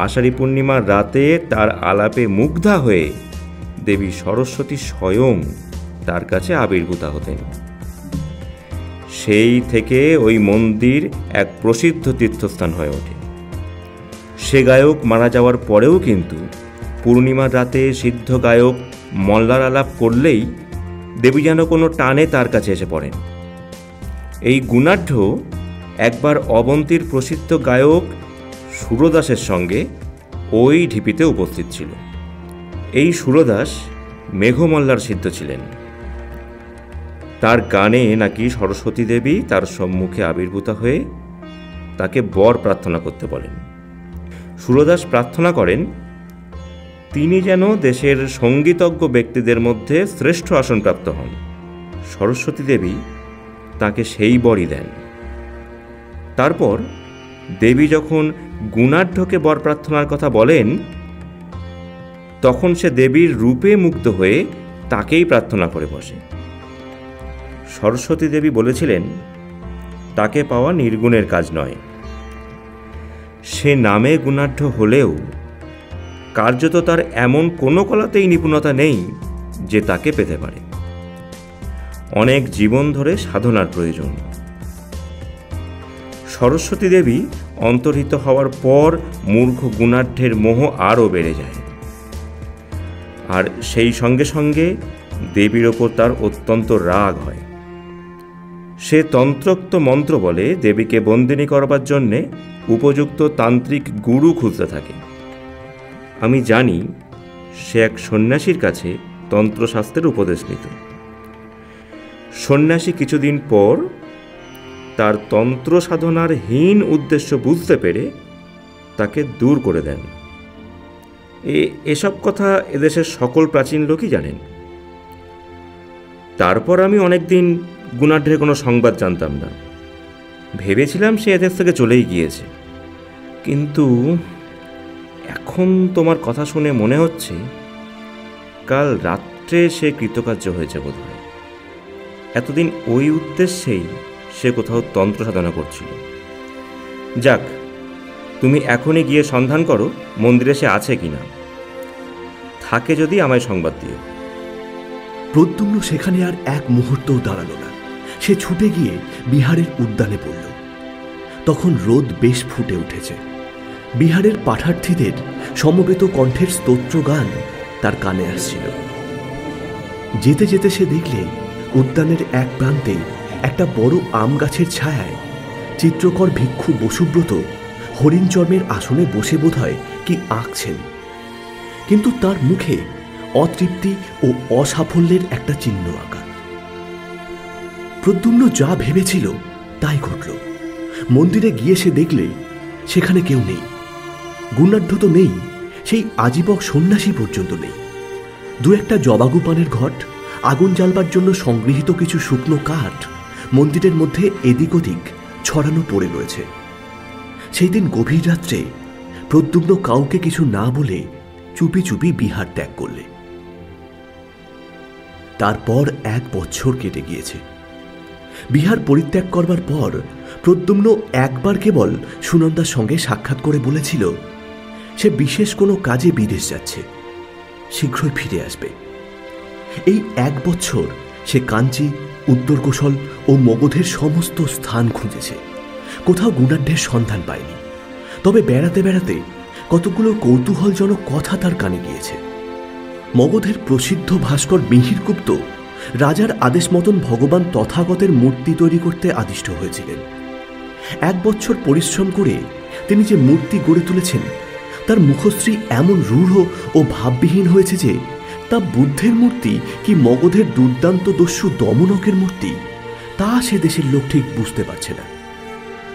আষাঢ়ী পূর্ণিমার রাতে তার আলাপে মুগ্ধা হয়ে দেবী সরস্বতী স্বয়ং তার কাছে আবির্ভূতা হতেন। সেই থেকে ওই মন্দির এক প্রসিদ্ধ তীর্থস্থান হয়ে ওঠে। সে গায়ক মারা যাওয়ার পরেও কিন্তু পূর্ণিমার রাতে সিদ্ধ গায়ক মল্লার আলাপ করলেই দেবী যেন কোনো টানে তার কাছে এসে পড়েন। এই গুণাঢ্য একবার অবন্তীর প্রসিদ্ধ গায়ক সুরদাসের সঙ্গে ওই ঢিপিতে উপস্থিত ছিল। এই সুরদাস মেঘমল্লার সিদ্ধ ছিলেন। তার গানে নাকি সরস্বতী দেবী তার সম্মুখে আবির্ভূত হয়ে তাকে বর প্রার্থনা করতে বলেন। সুরদাস প্রার্থনা করেন তিনি যেন দেশের সঙ্গীতজ্ঞ ব্যক্তিদের মধ্যে শ্রেষ্ঠ আসনপ্রাপ্ত হন। সরস্বতী দেবী তাকে সেই বরই দেন। তারপর দেবী যখন গুণাঢ্যকে বর প্রার্থনার কথা বলেন, তখন সে দেবীর রূপে মুগ্ধ হয়ে তাকেই প্রার্থনা করে বসে। সরস্বতী দেবী বলেছিলেন তাকে পাওয়া নির্গুণের কাজ নয়। সে নামে গুণাঢ্য হলেও কার্যত তার এমন কোনো কলাতেই নিপুণতা নেই যে তাকে পেতে পারে। অনেক জীবন ধরে সাধনার প্রয়োজন। সরস্বতী দেবী অন্তর্হিত হওয়ার পর মূর্খ গুণাঢ্যের মোহ আরও বেড়ে যায়, আর সেই সঙ্গে সঙ্গে দেবীর ওপর তার অত্যন্ত রাগ হয়। সে তন্ত্রোক্ত মন্ত্র বলে দেবীকে বন্দিনী করবার জন্যে উপযুক্ত তান্ত্রিক গুরু খুঁজতে থাকে। আমি জানি সে এক সন্ন্যাসীর কাছে তন্ত্রশাস্ত্রের উপদেশ নিত। সন্ন্যাসী কিছুদিন পর তার তন্ত্র সাধনার হীন উদ্দেশ্য বুঝতে পেরে তাকে দূর করে দেন। এসব কথা এদেশের সকল প্রাচীন লোকই জানেন। তারপর আমি অনেকদিন গুণাঢ্যের কোনো সংবাদ জানতাম না। ভেবেছিলাম সে এদেশ থেকে চলেই গিয়েছে, কিন্তু এখন তোমার কথা শুনে মনে হচ্ছে কাল রাত্রে সে কৃতকার্য হয়েছে বোধহয়। এতদিন ওই উদ্দেশ্যেই সে কোথাও তন্ত্র সাধনা করছিল। যাক, তুমি এখনই গিয়ে সন্ধান করো মন্দিরে সে আছে কিনা। থাকে যদি আমায় সংবাদ দিও। প্রদ্যুম্ন সেখানে আর এক মুহূর্তও দাঁড়ালো না। সে ছুটে গিয়ে বিহারের উদ্যানে পড়ল। তখন রোদ বেশ ফুটে উঠেছে। বিহারের পাঠার্থীদের সমবেত কণ্ঠের স্তোত্র গান তার কানে আসছিল। যেতে যেতে সে দেখলে উদ্যানের এক প্রান্তে একটা বড় আম গাছের ছায়ায় চিত্রকর ভিক্ষু বসুব্রত হরিণ চর্মের আসনে বসে বোধহয় কি আঁকছেন, কিন্তু তার মুখে অতৃপ্তি ও অসাফল্যের একটা চিহ্ন আঁকা। প্রদ্যুম্ন যা ভেবেছিল তাই ঘটল। মন্দিরে গিয়ে সে দেখলে সেখানে কেউ নেই। গুণাঢ্য তো নেই, সেই আজীবক সন্ন্যাসী পর্যন্ত নেই। দু একটা জবাগু পানের ঘট, আগুন জ্বালবার জন্য সংগৃহীত কিছু শুকনো কাঠ মন্দিরের মধ্যে এদিক ওদিক ছড়ানো পড়ে রয়েছে। সেই দিন গভীর রাত্রে প্রদ্যুম্ন কাউকে কিছু না বলে চুপি চুপি বিহার ত্যাগ করলে। তারপর 1 বছর কেটে গিয়েছে। বিহার পরিত্যাগ করবার পর প্রদ্যুম্ন একবার কেবল সুনন্দার সঙ্গে সাক্ষাৎ করে বলেছিল সে বিশেষ কোনো কাজে বিদেশ যাচ্ছে, শীঘ্রই ফিরে আসবে। এই 1 বছর সে কাঞ্চি, উত্তর কোশল ও মগধের সমস্ত স্থান খুঁজেছে, কোথাও গুণাঢ্যের সন্ধান পায়নি। তবে বেড়াতে বেড়াতে কতগুলো কৌতূহলজনক কথা তার কানে গিয়েছে। মগধের প্রসিদ্ধ ভাস্কর মিহিরগুপ্ত রাজার আদেশ মতন ভগবান তথাগতের মূর্তি তৈরি করতে আদিষ্ট হয়েছিলেন। 1 বছর পরিশ্রম করে তিনি যে মূর্তি গড়ে তুলেছেন তার মুখশ্রী এমন রূঢ় ও ভাববিহীন হয়েছে যে তা বুদ্ধের মূর্তি কি মগধের দুর্দান্ত দস্যু দমনকের মূর্তি তা সে দেশের লোক ঠিক বুঝতে পারছে না।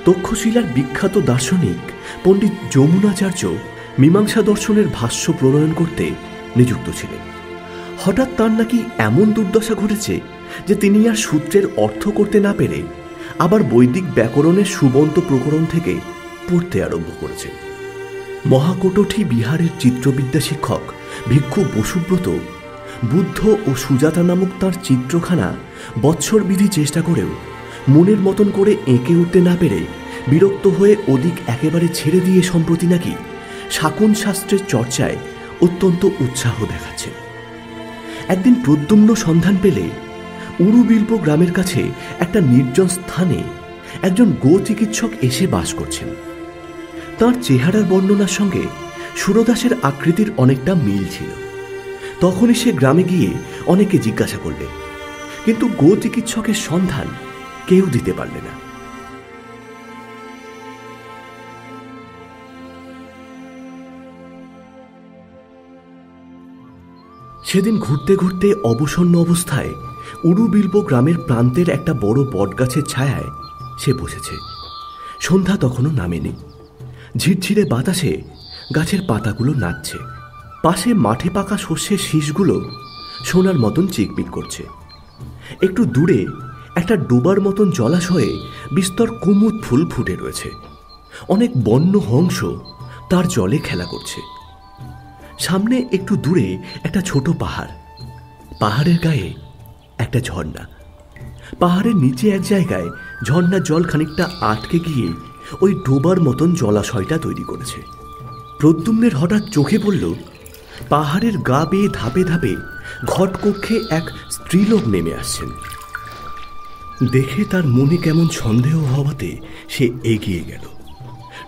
তক্ষশিলার বিখ্যাত দার্শনিক পণ্ডিত যমুনাচার্য মীমাংসা দর্শনের ভাষ্য প্রণয়ন করতে নিযুক্ত ছিলেন। হঠাৎ তার নাকি এমন দুর্দশা ঘটেছে যে তিনি আর সূত্রের অর্থ করতে না পেরে আবার বৈদিক ব্যাকরণের সুবন্ত প্রকরণ থেকে পড়তে আরম্ভ করেছেন। মহাকোটঠি বিহারের চিত্রবিদ্যা শিক্ষক ভিক্ষু বসুব্রত বুদ্ধ ও সুজাতা নামক তার চিত্রখানা বৎসরবিধি চেষ্টা করেও মনের মতন করে এঁকে উঠতে না পেরে বিরক্ত হয়ে ওদিক একেবারে ছেড়ে দিয়ে সম্প্রতি নাকি শাকুন শাস্ত্রের চর্চায় অত্যন্ত উৎসাহ দেখাচ্ছে। একদিন প্রদ্যুম্ন সন্ধান পেলে উড়ুবিল্প গ্রামের কাছে একটা নির্জন স্থানে একজন গো চিকিৎসক এসে বাস করছেন। তার চেহারার বর্ণনার সঙ্গে সুরদাসের আকৃতির অনেকটা মিল ছিল। তখনই সে গ্রামে গিয়ে অনেকে জিজ্ঞাসা করলে, কিন্তু গো চিকিৎসকের সন্ধান কেউ দিতে পারলে না। সেদিন ঘুরতে ঘুরতে অবসন্ন অবস্থায় উড়ুবিলবো গ্রামের প্রান্তের একটা বড় বটগাছের ছায়ায় সে বসেছে। সন্ধ্যা তখনও নামেনি। ঝিরঝিরে বাতাসে গাছের পাতাগুলো নাচছে। পাশে মাঠে পাকা শস্যের শীষগুলো সোনার মতন চিকমিক করছে। একটু দূরে একটা ডোবার মতন জলাশয়ে বিস্তর কুমুদ ফুল ফুটে রয়েছে। অনেক বন্য হংস তার জলে খেলা করছে। সামনে একটু দূরে একটা ছোট পাহাড়, পাহাড়ের গায়ে একটা ঝর্ণা। পাহাড়ের নিচে এক জায়গায় ঝর্ণার জল খানিকটা আটকে গিয়ে ওই ডোবার মতন জলাশয়টা তৈরি করেছে। প্রদ্যুম্নের হঠাৎ চোখে পড়ল পাহাড়ের গা বেয়ে ধাপে ধাপে ঘটকক্ষে এক স্ত্রীলোক নেমে আসছেন। দেখে তার মনে কেমন সন্দেহ হওয়াতে সে এগিয়ে গেল।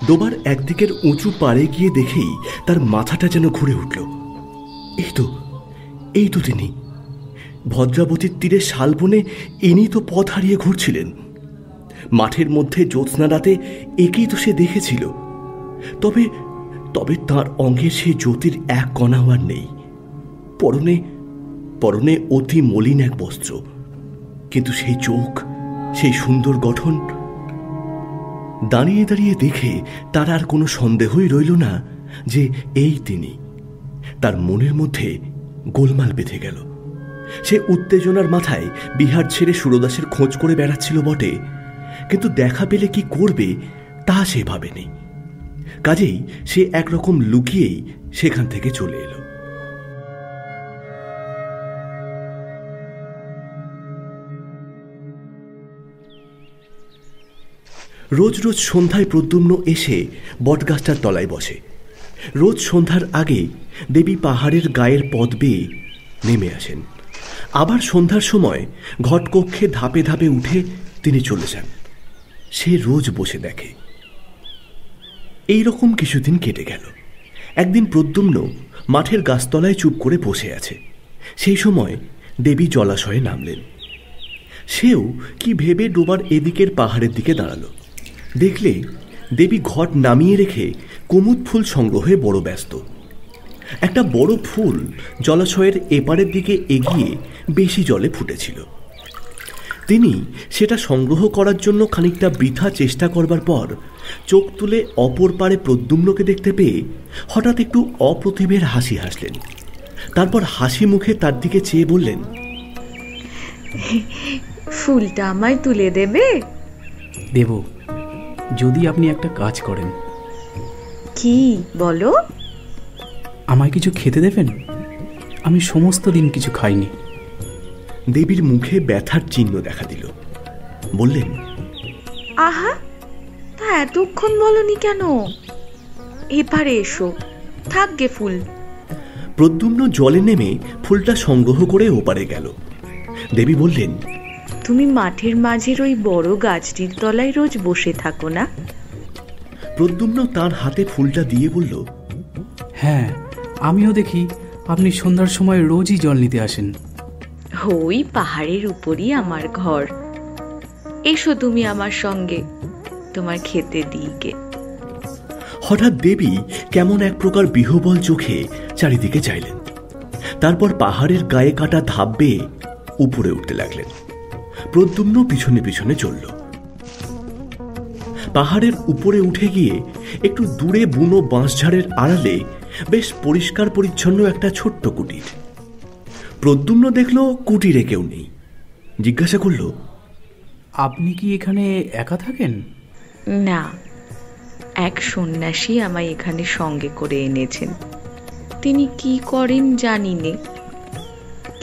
ডোবার একদিকের উঁচু পাড়ে গিয়ে দেখেই তার মাথাটা যেন ঘুরে উঠল। এই তো তিনি, ভদ্রাবতীর তীরে শালবনে ইনি তো পথ হারিয়ে ঘুরছিলেন। মাঠের মধ্যে জ্যোৎস্না রাতে একেই তো সে দেখেছিল। তবে তার অঙ্গে সে জ্যোতির এক কণাও আর নেই। পরনে অতি মলিন এক বস্ত্র, কিন্তু সেই চোখ, সেই সুন্দর গঠন। দাঁড়িয়ে দাঁড়িয়ে দেখে তার আর কোনো সন্দেহই রইল না যে এই তিনি। তার মনের মধ্যে গোলমাল বেঁধে গেল। সে উত্তেজনার মাথায় বিহার ছেড়ে সুরদাসের খোঁজ করে বেড়াচ্ছিল বটে, কিন্তু দেখা পেলে কি করবে তা সে ভাবেনি। কাজেই সে একরকম লুকিয়েই সেখান থেকে চলে এলো। রোজ রোজ সন্ধ্যায় প্রদ্যুম্ন এসে বটগাছটার তলায় বসে। রোজ সন্ধ্যার আগে দেবী পাহাড়ের গায়ের পথ বেয়ে নেমে আসেন। আবার সন্ধ্যার সময় ঘটকক্ষে ধাপে ধাপে উঠে তিনি চলে যান। সে রোজ বসে দেখে। এই রকম কিছুদিন কেটে গেল। একদিন প্রদ্যুম্ন মাঠের গাছতলায় চুপ করে বসে আছে। সেই সময় দেবী জলাশয়ে নামলেন। সেও কি ভেবে ডোবার এদিকের পাহাড়ের দিকে দাঁড়ালো। দেখলে দেবী ঘট নামিয়ে রেখে কুমুদ ফুল সংগ্রহে বড় ব্যস্ত। একটা বড় ফুল জলাশয়ের এপারের দিকে এগিয়ে বেশি জলে ফুটেছিল। তিনি সেটা সংগ্রহ করার জন্য খানিকটা বৃথা চেষ্টা করবার পর চোখ তুলে অপর পারে প্রদ্যুম্নকে দেখতে পেয়ে হঠাৎ একটু অপ্রতিভের হাসি হাসলেন। তারপর হাসি মুখে তার দিকে চেয়ে বললেন, ফুলটা আমায় তুলে দেবে? দেব, যদি আপনি একটা কাজ করেন। কি বলো? আমায় কিছু খেতে দেবেন? আমি সমস্ত দিন কিছু খাইনি। দেবীর মুখে ব্যথার চিহ্ন দেখা দিল। বললেন, আহা, তা এতক্ষণ বলনি কেন? এবারে এসো, থাকগে ফুল। প্রদ্যুম্ন জলে নেমে ফুলটা সংগ্রহ করে ওপারে গেল। দেবী বললেন, তুমি মাঠের মাঝের ওই বড় গাছটির তলায় রোজ বসে থাকো না? প্রদ্যুম্ন তার হাতে ফুলটা দিয়ে বলল, হ্যাঁ, আমিও দেখি আপনি সন্ধ্যার সময় রোজই জল নিতে আসেন। ওই পাহাড়ের উপরই আমার ঘর। এসো তুমি আমার সঙ্গে, তোমার খেতে দিইগে। হঠাৎ দেবী কেমন এক প্রকার বিহ্বল চোখে চারিদিকে চাইলেন। তারপর পাহাড়ের গায়ে কাটা ধাপ বেয়ে উপরে উঠতে লাগলেন। প্রদ্যুম্ন পিছনে পিছনে চলল। পাহাড়ের উপরে উঠে গিয়ে একটু দূরে বুনো বাঁশঝাড়ের আড়ালে বেশ পরিষ্কার পরিচ্ছন্ন একটা ছোট্ট কুটির। প্রদ্যুম্ন দেখল কুটিরে কেউ নেই। জিজ্ঞাসা করল, আপনি কি এখানে একা থাকেন? না, এক সন্ন্যাসী আমায় এখানে সঙ্গে করে এনেছেন। তিনি কি করেন জানি নে,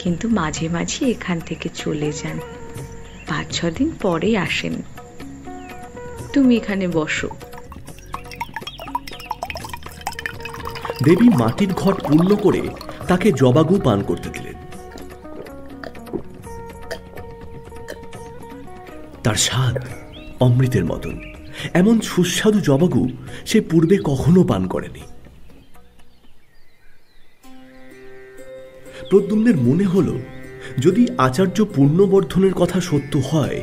কিন্তু মাঝে মাঝে এখান থেকে চলে যান। 5-6 দিন পরে আসেন। তুমি এখানে বসো। দেবী মাটির ঘট পূর্ণ করে তাকে জবাগু পান করতে দিলেন। তার স্বাদ অমৃতের মতন। এমন সুস্বাদু জবাগু সে পূর্বে কখনো পান করেনি। প্রদ্যুম্নের মনে হলো, যদি আচার্য পূর্ণবর্ধনের কথা সত্য হয়,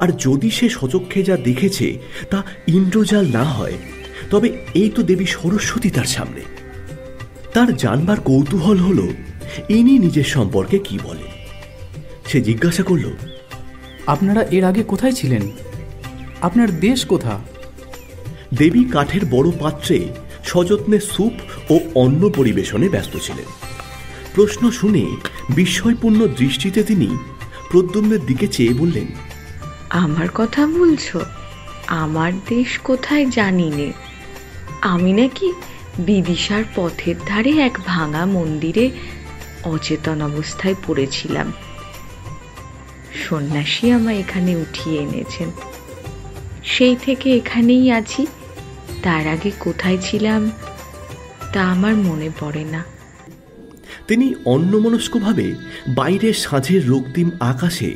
আর যদি সে সচক্ষে যা দেখেছে তা ইন্দ্রজাল না হয়, তবে এই তো দেবী সরস্বতী তার সামনে। তার জানবার কৌতূহল হলো ইনি নিজের সম্পর্কে কি বলে। সে জিজ্ঞাসা করল, আপনারা এর আগে কোথায় ছিলেন? আপনার দেশ কোথা? দেবী কাঠের বড় পাত্রে সযত্নে স্যুপ ও অন্ন পরিবেশনে ব্যস্ত ছিলেন। প্রশ্ন শুনে বিস্ময়পূর্ণ দৃষ্টিতে তিনি প্রদ্যুম্নের দিকে চেয়ে বললেন, আমার কথা বলছো? আমার দেশ কোথায় জানি নে। আমি নাকি বিদিশার পথের ধারে এক ভাঙা মন্দিরে অচেতন অবস্থায় পড়েছিলাম। সন্ন্যাসী আমায় এখানে উঠিয়ে এনেছেন। সেই থেকে এখানেই আছি। তার আগে কোথায় ছিলাম তা আমার মনে পড়ে না। তিনি অন্যমনস্কভাবে বাইরে সাঁঝের রক্তিম আকাশে,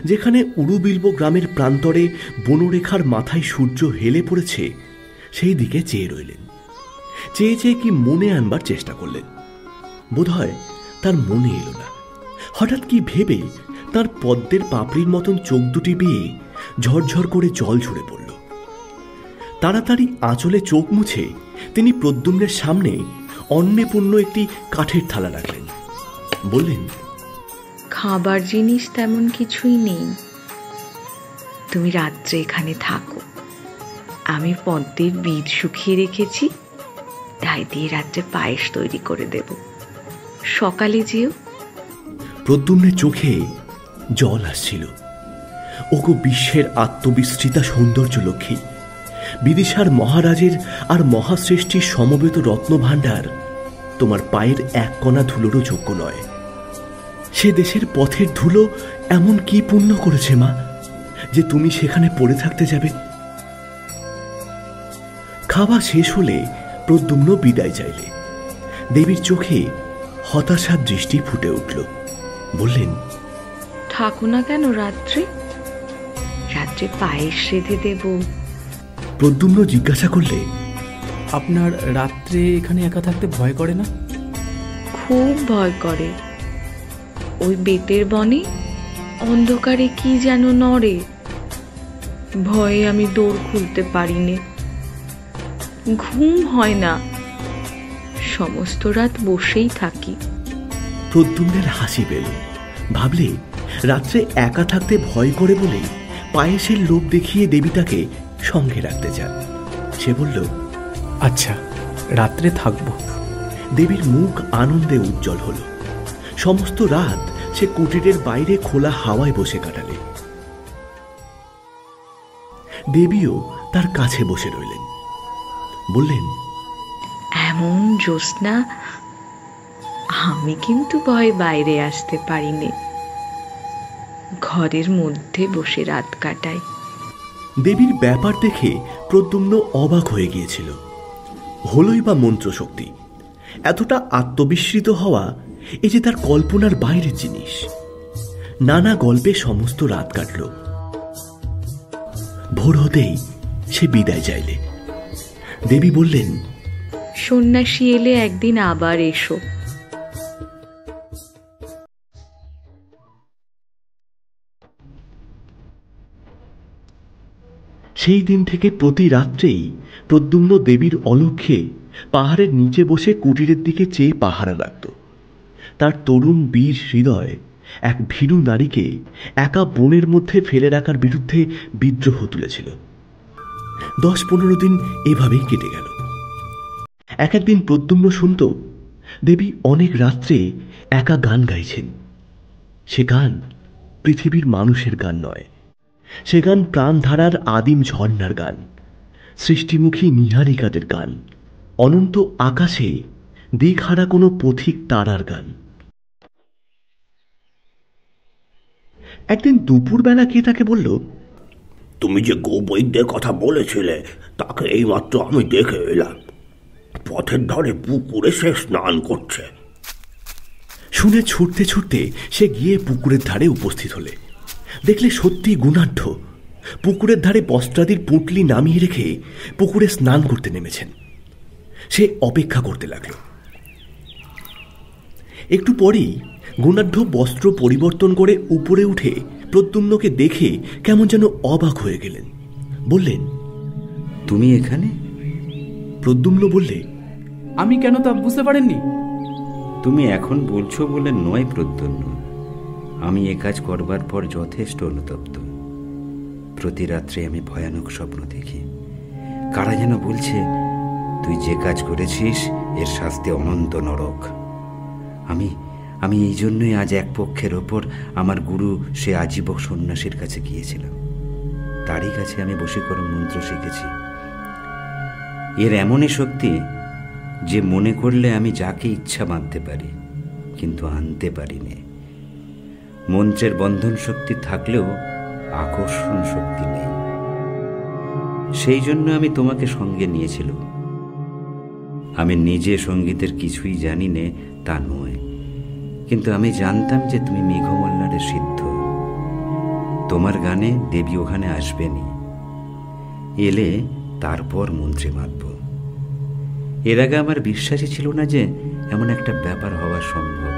যেখানে উড়ুবিল্ব গ্রামের প্রান্তরে বনরেখার মাথায় সূর্য হেলে পড়েছে, সেই দিকে চেয়ে রইলেন। চেয়ে চেয়ে কি মনে আনবার চেষ্টা করলেন। বোধহয় তার মনে এলো না। হঠাৎ কি ভেবে তার পদ্মের পাপড়ির মতন চোখ দুটি বেয়ে ঝরঝর করে জল ঝরে পড়ল। তাড়াতাড়ি আঁচলে চোখ মুছে তিনি প্রদ্যুম্নের সামনে অন্নেপূর্ণ একটি কাঠের থালা রাখলেন। বললেন, খাবার জিনিস তেমন কিছুই নেই। তুমি রাত্রে এখানে থাকো। আমি পদ্মের বীজ শুকিয়ে রেখেছি, তাই দিয়ে রাত্রে পায়েস তৈরি করে দেব। সকালে যেও। প্রদ্যুম্নের চোখে জল আসছিল। ওগো বিশ্বের আত্মবিস্তৃতা সৌন্দর্য লক্ষ্মী, বিদিশার মহারাজের আর মহাশ্রেষ্ঠীর সমবেত রত্নভাণ্ডার তোমার পায়ের এক কণা ধুলোরও যোগ্য নয়। সে দেশের পথের ধুলো এমন কি পুণ্য করেছে মা, যে তুমি সেখানে পড়ে থাকতে যাবে? খাওয়া শেষ হলে প্রদ্যুম্ন বিদায় চাইলে। দেবীর চোখে হতাশার দৃষ্টি ফুটে উঠল। বললেন, থাকো না কেন রাত্রে? রাত্রে পায়েস রেঁধে দেব। প্রদ্যুম্ন জিজ্ঞাসা করলে, আপনার রাত্রে এখানে একা থাকতে ভয় করে না? খুব ভয় করে। ওই বেতের বনে অন্ধকারে কি যেন নড়ে। ভয়ে আমি দৌড় খুলতে পারি নে। ঘুম হয় না। সমস্ত রাত বসেই থাকি। প্রদ্যুম্নের হাসি পেল। ভাবলে রাত্রে একা থাকতে ভয় করে বলে পায়েসের লোভ দেখিয়ে দেবী তাকে সঙ্গে রাখতে চান। সে বলল, আচ্ছা, রাত্রে থাকব। দেবীর মুখ আনন্দে উজ্জ্বল হল। সমস্ত রাত সে কুটিরের বাইরে খোলা হাওয়ায় বসে কাটালে। দেবীও তার কাছে বসে রইলেন। বললেন, এমন জ্যোৎস্না, আমি কিন্তু ভয়ে বাইরে আসতে পারি নে। ঘরের মধ্যে বসে রাত কাটাই। দেবীর ব্যাপার দেখে প্রদ্যুম্ন অবাক হয়ে গিয়েছিল। হলই বা মন্ত্রশক্তি, এতটা আত্মবিস্মৃত হওয়া এ যে তার কল্পনার বাইরের জিনিস। নানা গল্পে সমস্ত রাত কাটল। ভোর হতেই সে বিদায় চাইলে। দেবী বললেন, সন্ন্যাসী এলে একদিন আবার এসো। সেই দিন থেকে প্রতি রাত্রেই প্রদ্যুম্ন দেবীর অলক্ষ্যে পাহাড়ের নিচে বসে কুটিরের দিকে চেয়ে পাহারা রাখত। তার তরুণ বীর হৃদয় এক ভীরু নারীকে একা বনের মধ্যে ফেলে রাখার বিরুদ্ধে বিদ্রোহ তুলেছিল। 10-15 দিন এভাবেই কেটে গেল। একদিন প্রদ্যুম্ন শুনত দেবী অনেক রাত্রে একা গান গাইছেন। সে গান পৃথিবীর মানুষের গান নয়, সে গান প্রাণধারার আদিম ঝর্ণার গান, সৃষ্টিমুখী নীহারিকাদের গান, অনন্ত আকাশে দিকহারা কোনো পথিক তারার গান। একদিন দুপুরবেলা কে তাকে বলল, তুমি যে গোবৈদ্যের কথা বলেছিলে তাকে এইমাত্র আমি দেখে এলাম। পথের ধারে পুকুরে সে স্নান করছে। শুনে ছুটতে ছুটতে সে গিয়ে পুকুরের ধারে উপস্থিত হলে দেখলে সত্যি গুণাঢ্য পুকুরের ধারে বস্ত্রাদির পুঁটলি নামিয়ে রেখে পুকুরে স্নান করতে নেমেছেন। সে অপেক্ষা করতে লাগল। একটু পরেই গুণাঢ্য বস্ত্র পরিবর্তন করে উপরে উঠে প্রদ্যুম্নকে দেখে কেমন যেন অবাক হয়ে গেলেন। বললেন, তুমি এখানে? প্রদ্যুম্ন বললে, আমি কেন তা বুঝতে পারেননি? তুমি এখন বলছো বলে নয় প্রদ্যুম্ন, আমি এ কাজ করবার পর যথেষ্ট অনুতপ্ত। প্রতি রাত্রে আমি ভয়ানক স্বপ্ন দেখি। কারা যেন বলছে, তুই যে কাজ করেছিস এর শাস্তি অনন্ত নরক। আমি এই জন্যই আজ এক পক্ষের ওপর আমার গুরু সে আজীবক সন্ন্যাসীর কাছে গিয়েছিলাম। তারই কাছে আমি বশীকরণ মন্ত্র শিখেছি। এর এমনই শক্তি যে মনে করলে আমি যাকে ইচ্ছা বাঁধতে পারি, কিন্তু আনতে পারি না। মন্ত্রের বন্ধন শক্তি থাকলেও আকর্ষণ শক্তি নেই। সেই জন্য আমি তোমাকে সঙ্গে নিয়েছিল। আমি নিজে সঙ্গীতের কিছুই জানি নে তা নয়, কিন্তু আমি জানতাম যে তুমি মেঘমল্লারের সিদ্ধ। তোমার গানে দেবী ওখানে আসবেনি, এলে তারপর মন্ত্রে মাতব। এর আগে আমার বিশ্বাসই ছিল না যে এমন একটা ব্যাপার হওয়া সম্ভব।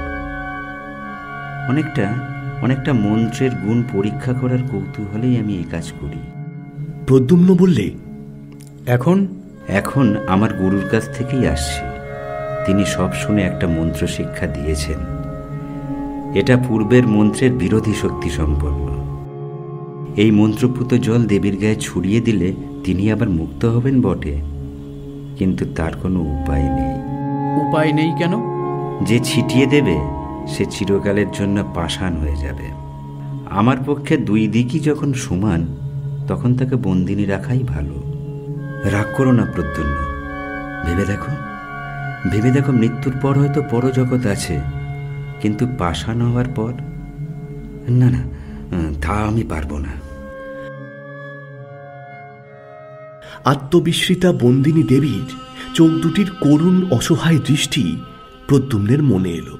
অনেকটা মন্ত্রের গুণ পরীক্ষা করার কৌতূহলেই আমি এই কাজ করি। প্রদ্যুম্ন বললে, এখন আমার গুরুর কাছ থেকেই আসছে। তিনি সব শুনে একটা মন্ত্র শিক্ষা দিয়েছেন। এটা পূর্বের মন্ত্রের বিরোধী শক্তি সম্পন্ন। এই মন্ত্রপুত জল দেবীর গায়ে ছড়িয়ে দিলে তিনি আবার মুক্ত হবেন বটে, কিন্তু তার কোনো উপায় নেই। উপায় নেই কেন? যে ছিটিয়ে দেবে সে চিরকালের জন্য পাষাণ হয়ে যাবে। আমার পক্ষে দুই দিকই যখন সমান, তখন তাকে বন্দিনী রাখাই ভালো। রাগ করো না প্রদ্যুম্ন, ভেবে দেখো মৃত্যুর পর হয়তো পরজগৎ আছে, কিন্তু পাষাণ হওয়ার পর না, তা আমি পারবো না। আত্মবিস্মৃতা বন্দিনী দেবীর চোখ দুটির করুণ অসহায় দৃষ্টি প্রদ্যুম্নের মনে এলো।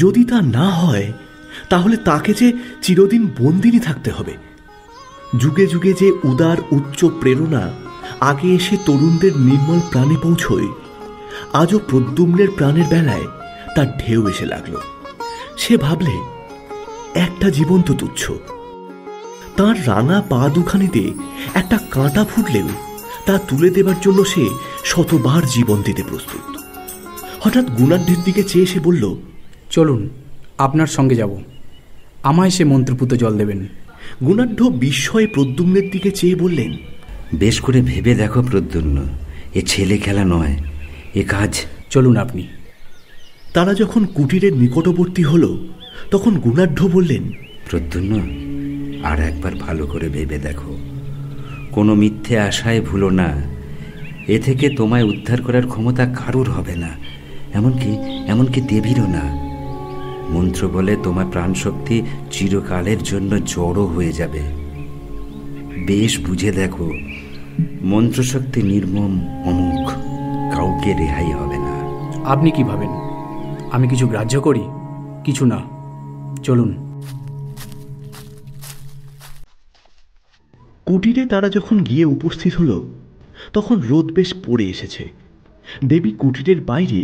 যদি তা না হয়, তাহলে তাকে যে চিরদিন বন্দিনী থাকতে হবে। যুগে যুগে যে উদার উচ্চ প্রেরণা আগে এসে তরুণদের নির্মল প্রাণে পৌঁছয়, আজও প্রদ্যুম্নের প্রাণের বেলায় তার ঢেউ এসে লাগল। সে ভাবলে, একটা জীবন তো তুচ্ছ। তার রাঙা পা দুখানিতে একটা কাঁটা ফুটলেও তা তুলে দেবার জন্য সে শতবার জীবন দিতে প্রস্তুত। হঠাৎ গুণাঢ্যের দিকে চেয়ে সে বলল, চলুন, আপনার সঙ্গে যাব। আমায় সে মন্ত্রপুত জল দেবেন। গুণাঢ্য বিস্ময়ে প্রদ্যুম্নের দিকে চেয়ে বললেন, বেশ করে ভেবে দেখো প্রদ্যুম্ন, এ ছেলে খেলা নয়, এ কাজ। চলুন আপনি। তারা যখন কুটিরের নিকটবর্তী হল, তখন গুণাঢ্য বললেন, প্রদ্যুম্ন, আর একবার ভালো করে ভেবে দেখো। কোনো মিথ্যে আশায় ভুলো না। এ থেকে তোমায় উদ্ধার করার ক্ষমতা কারুর হবে না, এমনকি দেবীরও না। মন্ত্র বলে তোমার প্রাণশক্তি চিরকালের জন্য জড়ো হয়ে যাবে। বেশ বুঝে দেখো, মন্ত্রশক্তি নির্মম, অমুখ, কাউকে রেহাই হবে না। আপনি কি ভাবেন আমি কিছু গ্রাহ্য করি? কিছু না, চলুন। কুটিরে তারা যখন গিয়ে উপস্থিত হল, তখন রোদ বেশ পড়ে এসেছে। দেবী কুটিরের বাইরে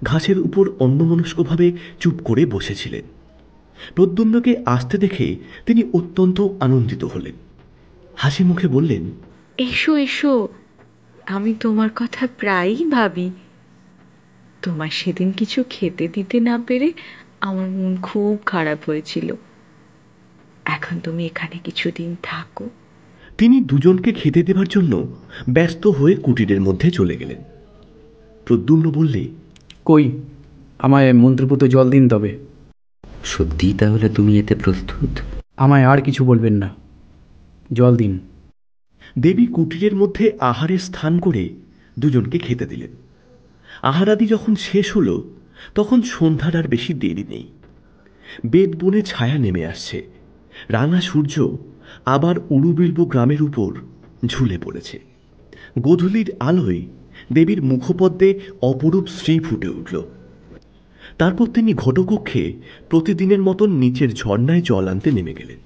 ঘাসের উপর অন্যমনস্কভাবে চুপ করে বসেছিলেন। প্রদ্যুম্নকে আসতে দেখে তিনি অত্যন্ত আনন্দিত হলেন। হাসি মুখে বললেন, এসো এসো, আমি তোমার কথা প্রায়ই ভাবি। তোমার সেদিন কিছু খেতে দিতে না পেরে আমার মন খুব খারাপ হয়েছিল। এখন তুমি এখানে কিছুদিন থাকো। তিনি দুজনকে খেতে দেবার জন্য ব্যস্ত হয়ে কুটিরের মধ্যে চলে গেলেন। প্রদ্যুম্ন বললে, কই, আমায় মন্ত্রপুত জল দিন তবে। সত্যি তাহলে তুমি এতে প্রস্তুত? আমায় আর কিছু বলবেন না, জল দিন। দেবী কুটিরের মধ্যে আহারের স্থান করে দুজনকে খেতে দিলেন। আহারাদি যখন শেষ হল, তখন সন্ধ্যার আর বেশি দেরি নেই। বেদ বনে ছায়া নেমে আসছে। রাঙা সূর্য আবার উড়ুবিলব গ্রামের উপর ঝুলে পড়েছে। গোধূলির আলোয় দেবীর মুখপদ্মে অপরূপ শ্রী ফুটে উঠল। তারপর তিনি ঘটকক্ষে প্রতিদিনের মতন নিচের ঝর্ণায় জল আনতে নেমে গেলেন।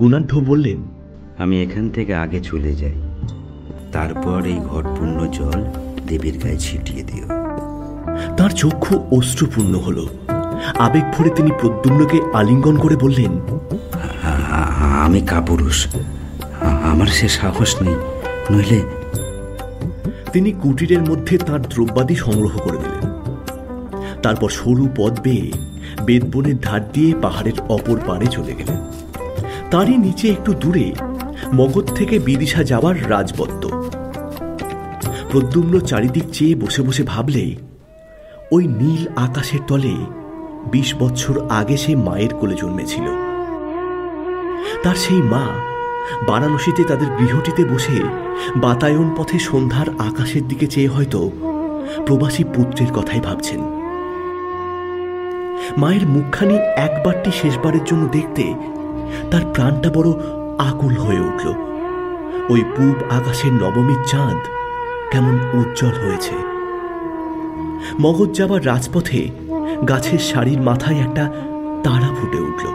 গুণাঢ্য বললেন, আমি এখান থেকে আগে চলে যাই, তারপর এই ঘটপূর্ণ জল দেবীর গায়ে ছিটিয়ে দিও। তার চক্ষু অশ্রুপূর্ণ হল। আবেগ ভরে তিনি প্রদ্যুম্নকে আলিঙ্গন করে বললেন, আমি কাপুরুষ, আমার সে সাহস নেই, নইলে। তিনি কুটিরের মধ্যে তার দ্রব্যাদি সংগ্রহ করে দিলেন। তারপর সরু পথ বেয়ে বেদবনের ধার দিয়ে পাহাড়ের অপর পারে চলে গেলেন। তারই নিচে একটু দূরে মগধ থেকে বিদিশা যাওয়ার রাজবত্ত। প্রদ্যুম্ন চারিদিক চেয়ে বসে বসে ভাবলে, ওই নীল আকাশের তলে 20 বছর আগে সে মায়ের কোলে জন্মেছিল। তার সেই মা বারাণসীতে তাদের গৃহটিতে বসে বাতায়ন পথে সন্ধ্যার আকাশের দিকে চেয়ে হয়তো প্রবাসী পুত্রের কথাই ভাবছেন। মায়ের মুখখানি একবারটি শেষবারের জন্য দেখতে তার প্রাণটা বড় আকুল হয়ে উঠল। ওই পূব আকাশের নবমীর চাঁদ কেমন উজ্জ্বল হয়েছে। মগধ যাবার রাজপথে গাছের সারির মাথায় একটা তারা ফুটে উঠল।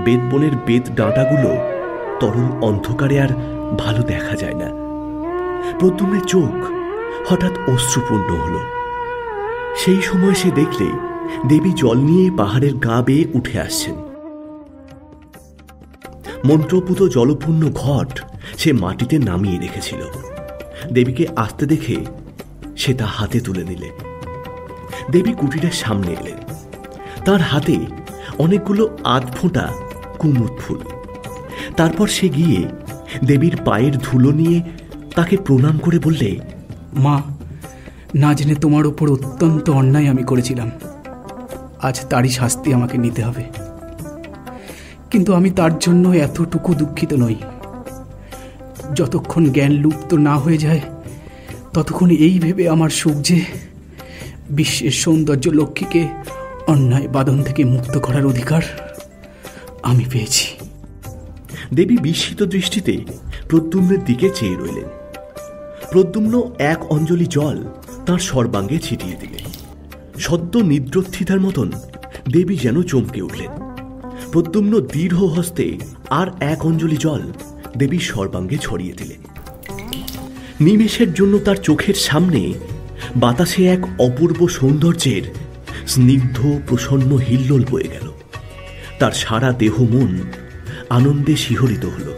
বেদবনের বেদ ডাঁটাগুলো তরল অন্ধকারে আর ভালো দেখা যায় না। প্রদ্যুম্নের চোখ হঠাৎ অশ্রুপূর্ণ হল। সেই সময় সে দেখলে দেবী জল নিয়ে পাহাড়ের গা বেয়ে উঠে আসছেন। মন্ত্রপুত জলপূর্ণ ঘট সে মাটিতে নামিয়ে রেখেছিল। দেবীকে আসতে দেখে সে তা হাতে তুলে নিলে। দেবী কুটিরের সামনে এলেন। তার হাতে অনেকগুলো আধফোঁটা কুমুদ ফুল। তারপর সে গিয়ে দেবীর পায়ের ধুলো নিয়ে তাকে প্রণাম করে বললে, মা, না জেনে তোমার উপর অত্যন্ত অন্যায় আমি করেছিলাম। আজ তারই শাস্তি আমাকে নিতে হবে। কিন্তু আমি তার জন্য এতটুকু দুঃখিত নই। যতক্ষণ জ্ঞান লুপ্ত না হয়ে যায় ততক্ষণ এই ভেবে আমার সুখ যে বিশ্বের সৌন্দর্য লক্ষ্মীকে অন্যায় বাঁধন থেকে মুক্ত করার অধিকার আমি পেয়েছি। দেবী বিস্মিত দৃষ্টিতে প্রদ্যুম্নের দিকে চেয়ে রইলেন। প্রদ্যুম্ন এক অঞ্জলি জল তার সর্বাঙ্গে ছিটিয়ে দিলেন। সদ্য নিদ্রোত্থিতার মতন দেবী যেন চমকে উঠলেন। প্রদ্যুম্ন দৃঢ় হস্তে আর এক অঞ্জলি জল দেবীর সর্বাঙ্গে ছড়িয়ে দিলেন। নিমেষের জন্য তার চোখের সামনে বাতাসে এক অপূর্ব সৌন্দর্যের স্নিগ্ধ প্রসন্ন হিল্লোল বয়ে গেল। তার সারা দেহ মন আনন্দে শিহরিত হল।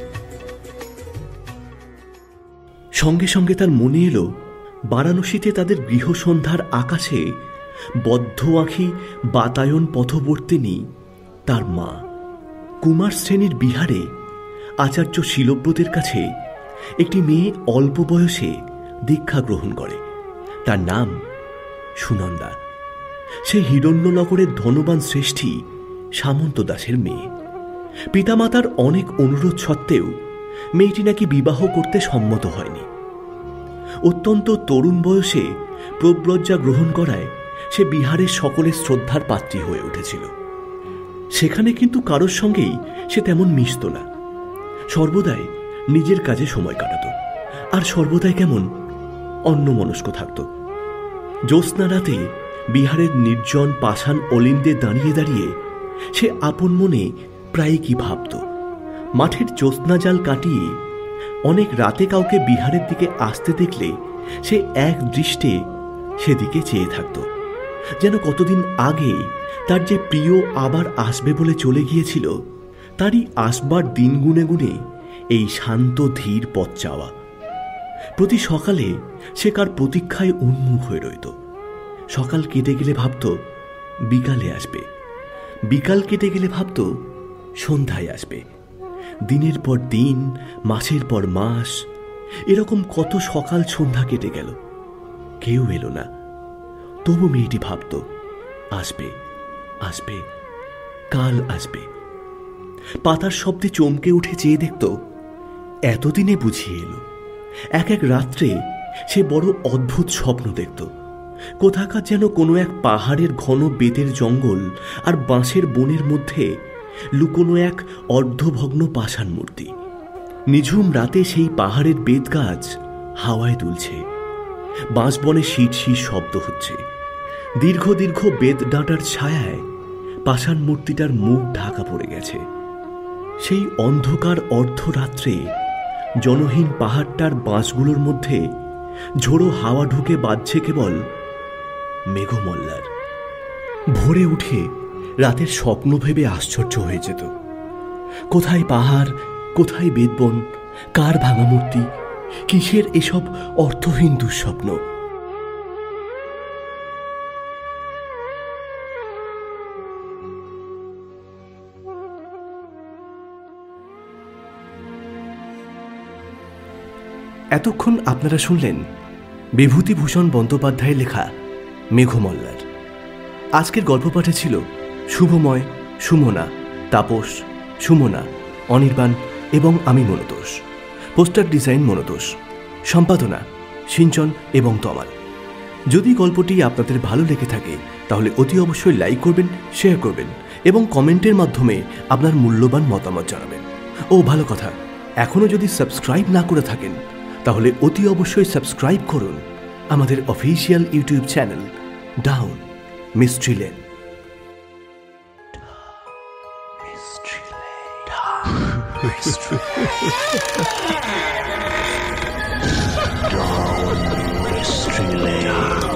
সঙ্গে সঙ্গে তার মনে এলো বারাণসীতে তাদের গৃহসন্ধ্যার আকাশে বদ্ধ আঁখি বাতায়ন পথবর্তিনী তার মা। কুমার শ্রেণীর বিহারে আচার্য শিলব্রতের কাছে একটি মেয়ে অল্প বয়সে দীক্ষা গ্রহণ করে। তার নাম সুনন্দা। সে হিরণ্যনগরের ধনবান শ্রেষ্ঠী সামন্ত দাসের মেয়ে। পিতামাতার অনেক অনুরোধ সত্ত্বেও মেয়েটি নাকি বিবাহ করতে সম্মত হয়নি। অত্যন্ত তরুণ বয়সে প্রব্রজ্জা গ্রহণ করায় সে বিহারের সকলের শ্রদ্ধার পাত্রী হয়ে উঠেছিল। সেখানে কিন্তু কারোর সঙ্গেই সে তেমন মিশত না। সর্বদাই নিজের কাজে সময় কাটাত, আর সর্বদাই কেমন অন্যমনস্ক থাকত। জ্যোৎস্না রাতে বিহারের নির্জন পাষাণ অলিন্দে দাঁড়িয়ে দাঁড়িয়ে সে আপন মনে প্রায় কি ভাবত। মাঠের জ্যোৎস্না জাল কাটিয়ে অনেক রাতে কাউকে বিহারের দিকে আসতে দেখলে সে এক দৃষ্টে সেদিকে চেয়ে থাকত, যেন কতদিন আগে তার যে প্রিয় আবার আসবে বলে চলে গিয়েছিল তারই আসবার দিন গুনে গুনে এই শান্ত ধীর পথ চাওয়া। প্রতি সকালে সে কার প্রতীক্ষায় উন্মুখ হয়ে রইত। সকাল কেটে গেলে ভাবত বিকালে আসবে, বিকাল কেটে গেলে ভাবত সন্ধ্যায় আসবে। দিনের পর দিন, মাসের পর মাস, এরকম কত সকাল সন্ধ্যা কেটে গেল, কেউ এলো না। তবু মেয়েটি ভাবত আসবে, আসবে, কাল আসবে। পাতার শব্দে চমকে উঠে চেয়ে দেখত এতদিনে বুঝিয়ে এলো। এক এক রাত্রে সে বড় অদ্ভুত স্বপ্ন দেখত। কোথাকার যেন কোনো এক পাহাড়ের ঘন বেতের জঙ্গল আর বাঁশের বনের মধ্যে লুকোনো এক অর্ধভগ্ন পাষাণ মূর্তি। নিঝুম রাতে সেই পাহাড়ের বেত গাছ হাওয়ায় দুলছে, বাঁশবনে শীত শীত শব্দ হচ্ছে। দীর্ঘ দীর্ঘ বেত ডাঁটার ছায়ায় পাষাণ মূর্তিটার মুখ ঢাকা পড়ে গেছে। সেই অন্ধকার অর্ধরাত্রে জনহীন পাহাড়টার বাঁশগুলোর মধ্যে ঝোড়ো হাওয়া ঢুকে বাজছে কেবল মেঘমল্লার। ভোরে উঠে রাতের স্বপ্ন ভেবে আশ্চর্য হয়ে যেত। কোথায় পাহাড়, কোথায় বেদবন, কার ভাঙা মূর্তি, কিসের এসব অর্থহীন দুঃস্বপ্ন। এতক্ষণ আপনারা শুনলেন বিভূতিভূষণ বন্দ্যোপাধ্যায়ের লেখা মেঘমল্লার। আজকের গল্প পাঠে ছিল শুভময়, সুমনা, তাপস, সুমনা, অনির্বাণ এবং আমি মনোতোষ। পোস্টার ডিজাইন মনোতোষ, সম্পাদনা সিঞ্চন এবং তমাল। যদি গল্পটি আপনাদের ভালো লেগে থাকে তাহলে অতি অবশ্যই লাইক করবেন, শেয়ার করবেন এবং কমেন্টের মাধ্যমে আপনার মূল্যবান মতামত জানাবেন। ও ভালো কথা, এখনও যদি সাবস্ক্রাইব না করে থাকেন তাহলে অতি অবশ্যই সাবস্ক্রাইব করুন আমাদের official YouTube channel down mystery lane. Mystery Lane.